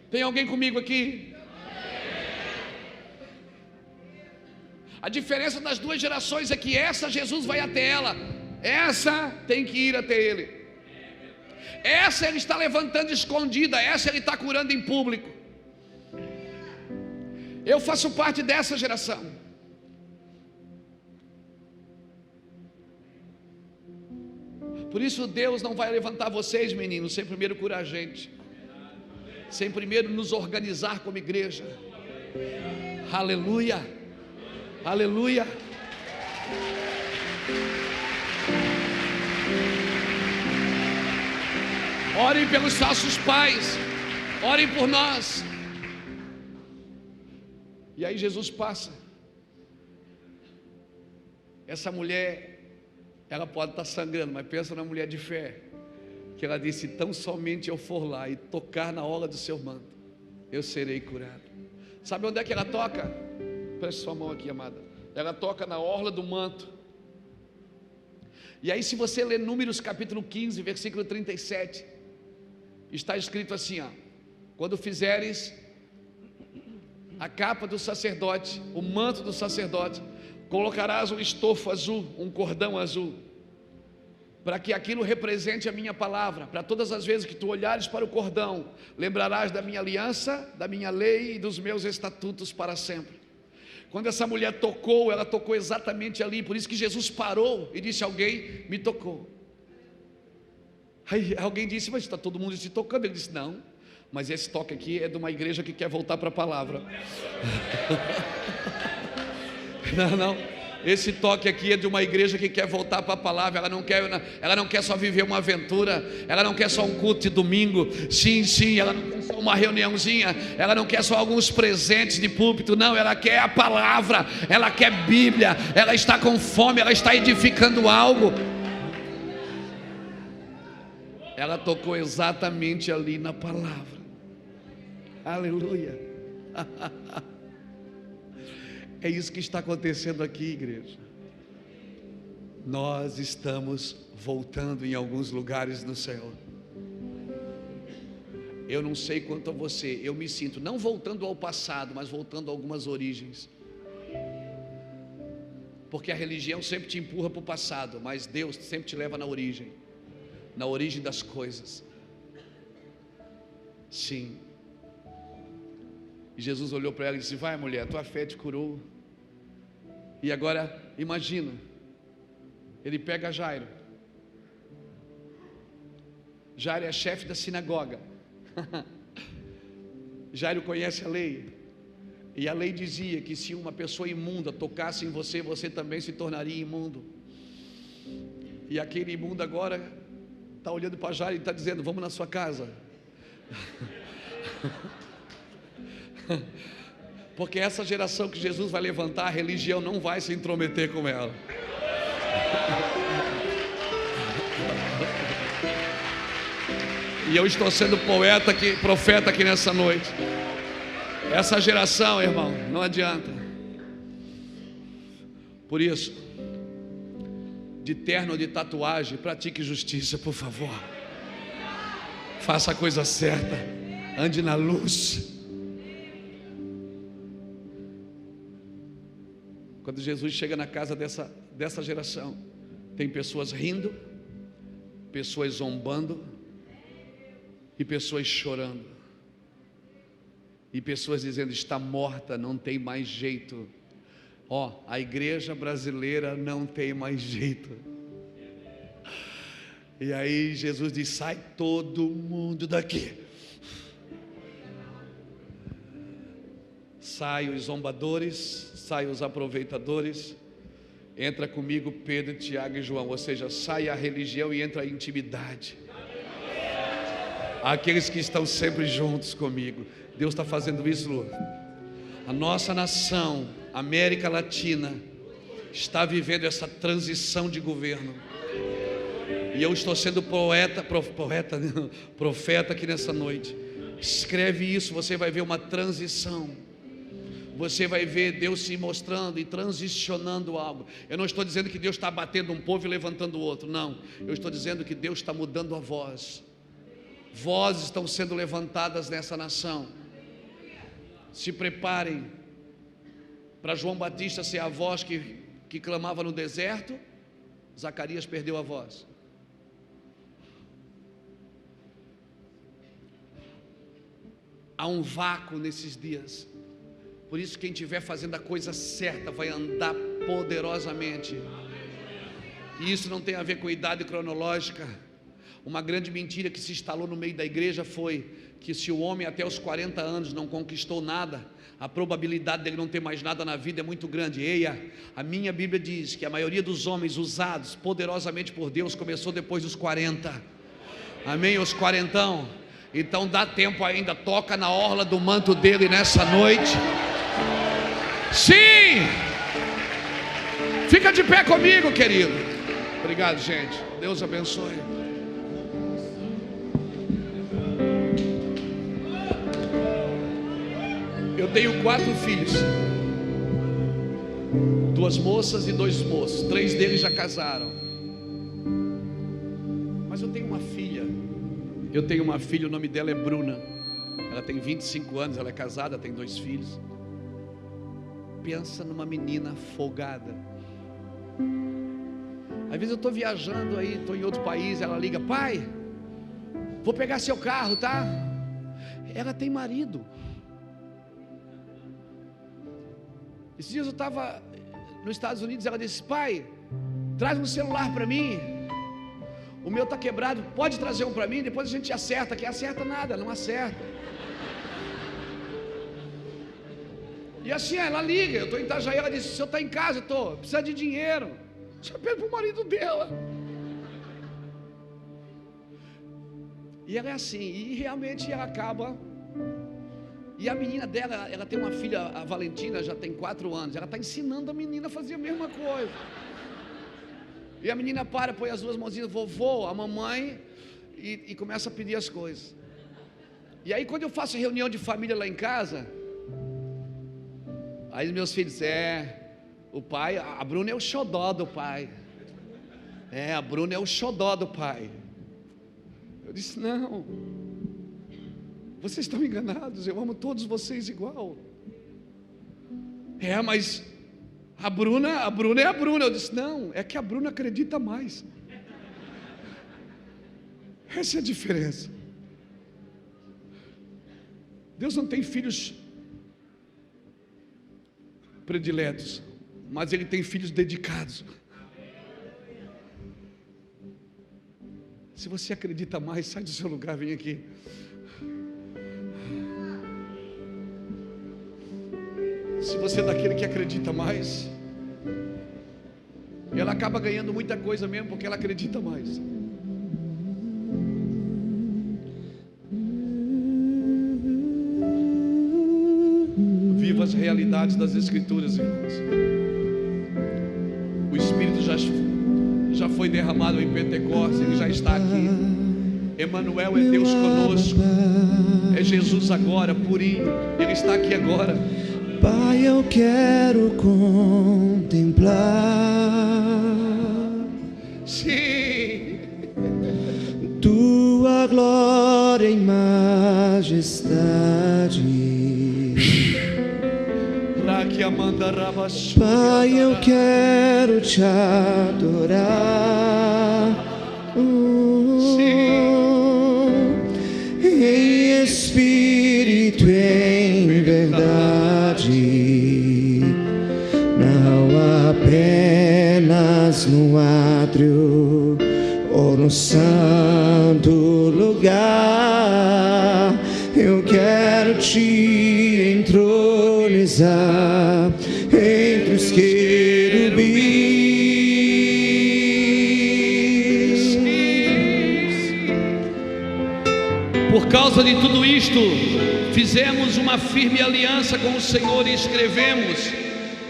Tem alguém comigo aqui? A diferença das duas gerações é que essa Jesus vai até ela, essa tem que ir até ele. Essa ele está levantando escondida, essa ele está curando em público. Eu faço parte dessa geração. Por isso Deus não vai levantar vocês, meninos, sem primeiro curar a gente, sem primeiro nos organizar como igreja. Aleluia. Aleluia. Orem pelos nossos pais, orem por nós. E aí Jesus passa. Essa mulher, ela pode estar sangrando, mas pensa na mulher de fé, que ela disse: tão somente eu for lá e tocar na orla do seu manto, eu serei curado. Sabe onde é que ela toca? Preste sua mão aqui, amada. Ela toca na orla do manto. E aí, se você ler Números capítulo 15, versículo 37, está escrito assim, ó: quando fizeres a capa do sacerdote, o manto do sacerdote, colocarás um estofo azul, um cordão azul, para que aquilo represente a minha palavra. Para todas as vezes que tu olhares para o cordão, lembrarás da minha aliança, da minha lei e dos meus estatutos para sempre. Quando essa mulher tocou, ela tocou exatamente ali. Por isso que Jesus parou e disse: alguém me tocou. Aí alguém disse: mas está todo mundo se tocando. Ele disse: não, mas esse toque aqui é de uma igreja que quer voltar para a palavra. Não, esse toque aqui é de uma igreja que quer voltar para a palavra. Ela não quer só viver uma aventura, ela não quer só um culto de domingo. Sim, ela não quer só uma reuniãozinha, ela não quer só alguns presentes de púlpito. Não, ela quer a palavra, ela quer Bíblia, ela está com fome, ela está edificando algo. Ela tocou exatamente ali na palavra. Aleluia. É isso que está acontecendo aqui, igreja. Nós estamos voltando em alguns lugares no céu. Eu não sei quanto a você, eu me sinto não voltando ao passado, mas voltando a algumas origens. Porque a religião sempre te empurra para o passado, mas Deus sempre te leva na origem das coisas. Sim. E Jesus olhou para ela e disse: vai, mulher, tua fé te curou. E agora, imagina, ele pega Jairo. Jairo é chefe da sinagoga. Jairo conhece a lei. E a lei dizia que se uma pessoa imunda tocasse em você, você também se tornaria imundo. E aquele imundo agora está olhando para Jairo e está dizendo: vamos na sua casa. Porque essa geração que Jesus vai levantar, a religião não vai se intrometer com ela. E eu estou sendo profeta aqui nessa noite. Essa geração, irmão, não adianta. Por isso, de terno ou de tatuagem, pratique justiça, por favor. Faça a coisa certa, ande na luz. Quando Jesus chega na casa dessa geração, tem pessoas rindo, pessoas zombando e pessoas chorando, e pessoas dizendo: está morta, não tem mais jeito. A igreja brasileira não tem mais jeito. E aí Jesus diz: sai todo mundo daqui. Sai os zombadores, sai os aproveitadores, entra comigo Pedro, Tiago e João. Ou seja, sai a religião e entra a intimidade. Aqueles que estão sempre juntos comigo. Deus está fazendo isso, Lu. A nossa nação, América Latina, está vivendo essa transição de governo. E eu estou sendo profeta aqui nessa noite. Escreve isso, você vai ver uma transição. Você vai ver Deus se mostrando e transicionando algo. Eu não estou dizendo que Deus está abatendo um povo e levantando o outro, não. Eu estou dizendo que Deus está mudando a voz. Vozes estão sendo levantadas nessa nação. Se preparem para João Batista ser a voz que clamava no deserto. Zacarias perdeu a voz. Há um vácuo nesses dias. Por isso, quem estiver fazendo a coisa certa vai andar poderosamente. E isso não tem a ver com idade cronológica. Uma grande mentira que se instalou no meio da igreja foi que se o homem até os 40 anos não conquistou nada, a probabilidade dele não ter mais nada na vida é muito grande. Eia, a minha Bíblia diz que a maioria dos homens usados poderosamente por Deus começou depois dos 40. Amém, os quarentão? Então dá tempo ainda, toca na orla do manto dele nessa noite. Sim! Fica de pé comigo, querido. Obrigado, gente. Deus abençoe. Eu tenho 4 filhos, 2 moças e 2 moços. 3 deles já casaram. Mas eu tenho uma filha. O nome dela é Bruna. Ela tem 25 anos, ela é casada, tem 2 filhos. Pensa numa menina folgada. Às vezes eu estou viajando aí, estou em outro país, ela liga: pai, vou pegar seu carro, tá? Ela tem marido. Esses dias eu estava nos Estados Unidos, ela disse: pai, traz um celular para mim, o meu está quebrado, pode trazer um para mim, depois a gente acerta. Que acerta nada, não acerta. E assim ela liga, eu estou em Itajaí, ela disse: o senhor está em casa? Eu estou, precisa de dinheiro. Só pede para o marido dela. E ela é assim, e realmente ela acaba. E a menina dela, ela tem uma filha, a Valentina, já tem 4 anos. Ela está ensinando a menina a fazer a mesma coisa. E a menina põe as 2 mãozinhas: vovô, a mamãe, e começa a pedir as coisas. E aí quando eu faço reunião de família lá em casa, aí meus filhos: o pai, a Bruna é o xodó do pai. A Bruna é o xodó do pai. Eu disse: não, vocês estão enganados, eu amo todos vocês igual. Mas a Bruna é a Bruna. Eu disse: não, é que a Bruna acredita mais. Essa é a diferença. Deus não tem filhos prediletos, mas Ele tem filhos dedicados. Se você acredita mais, sai do seu lugar, vem aqui. Se você é daquele que acredita mais, ela acaba ganhando muita coisa mesmo, porque ela acredita mais. Viva as realidades das Escrituras, irmãos. O Espírito já foi derramado em Pentecostes, Ele já está aqui. Emmanuel é Deus conosco. É Jesus agora, purinho. Ele está aqui agora. Pai, eu quero contemplar, sim, Tua glória e majestade. Pai, eu quero te adorar, em espírito e em verdade, não apenas no átrio ou no santo lugar. Eu quero te entronizar entre os querubins. Por causa de tudo isto, fizemos uma firme aliança com o Senhor e escrevemos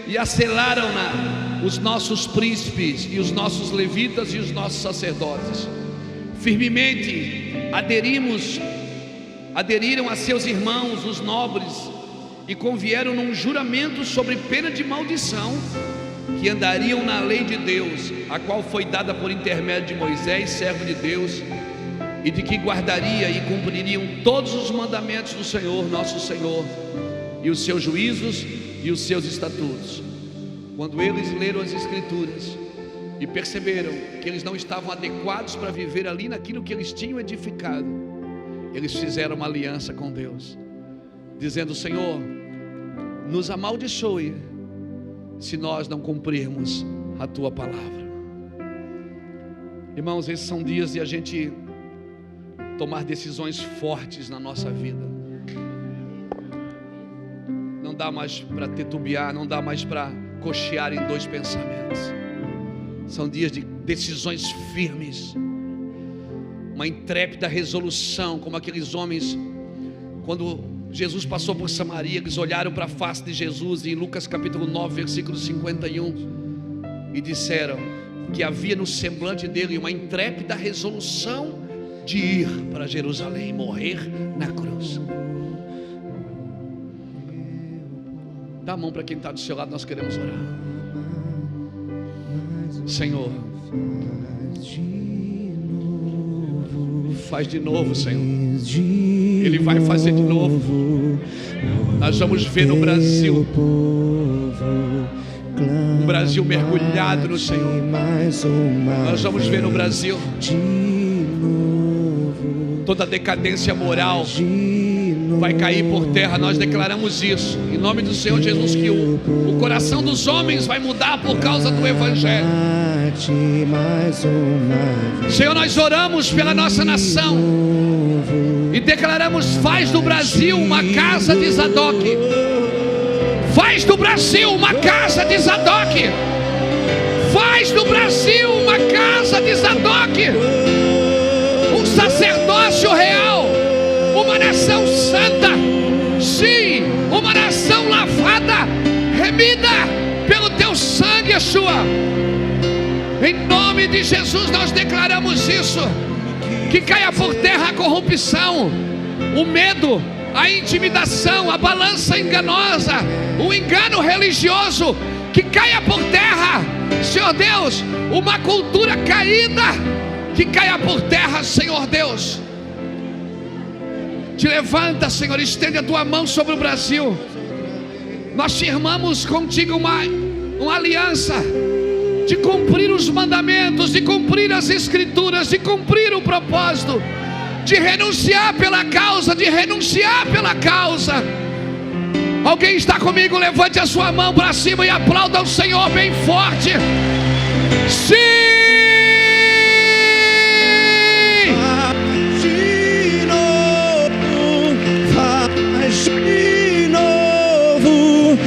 e asselaram-na os nossos príncipes e os nossos levitas e os nossos sacerdotes. Firmemente aderiram a seus irmãos, os nobres, e convieram num juramento sobre pena de maldição, que andariam na lei de Deus, a qual foi dada por intermédio de Moisés, servo de Deus, e de que guardaria e cumpririam todos os mandamentos do Senhor, nosso Senhor, e os seus juízos e os seus estatutos. Quando eles leram as Escrituras e perceberam que eles não estavam adequados para viver ali naquilo que eles tinham edificado, eles fizeram uma aliança com Deus, dizendo: Senhor, nos amaldiçoe se nós não cumprirmos a Tua palavra. Irmãos, esses são dias de a gente tomar decisões fortes na nossa vida. Não dá mais para titubear, não dá mais para cochear em 2 pensamentos. São dias de decisões firmes. uma intrépida resolução, como aqueles homens, quando Jesus passou por Samaria, eles olharam para a face de Jesus, em Lucas capítulo 9, versículo 51, e disseram que havia no semblante dele uma intrépida resolução de ir para Jerusalém, morrer na cruz. Dá a mão para quem está do seu lado, nós queremos orar. Senhor, faz de novo, Senhor. Ele vai fazer de novo. Nós vamos ver no Brasil um Brasil mergulhado no Senhor. Nós vamos ver no Brasil toda a decadência moral vai cair por terra. Nós declaramos isso em nome do Senhor Jesus, que o coração dos homens vai mudar por causa do Evangelho. Senhor, nós oramos pela nossa nação e declaramos: faz do Brasil uma casa de Zadok. Faz do Brasil uma casa de Zadok. Faz do Brasil uma casa de Zadok, um sacerdócio real, uma nação santa, sim, uma nação lavada, remida pelo teu sangue, Yeshua. Em nome de Jesus nós declaramos isso, que caia por terra a corrupção, o medo, a intimidação, a balança enganosa, o engano religioso, que caia por terra, Senhor Deus, uma cultura caída, que caia por terra, Senhor Deus. Te levanta, Senhor, estende a tua mão sobre o Brasil. Nós firmamos contigo uma aliança de cumprir os mandamentos, de cumprir as escrituras, de cumprir o propósito, de renunciar pela causa, de renunciar pela causa. Alguém está comigo? Levante a sua mão para cima e aplauda o Senhor bem forte. Sim! De novo, faz de novo.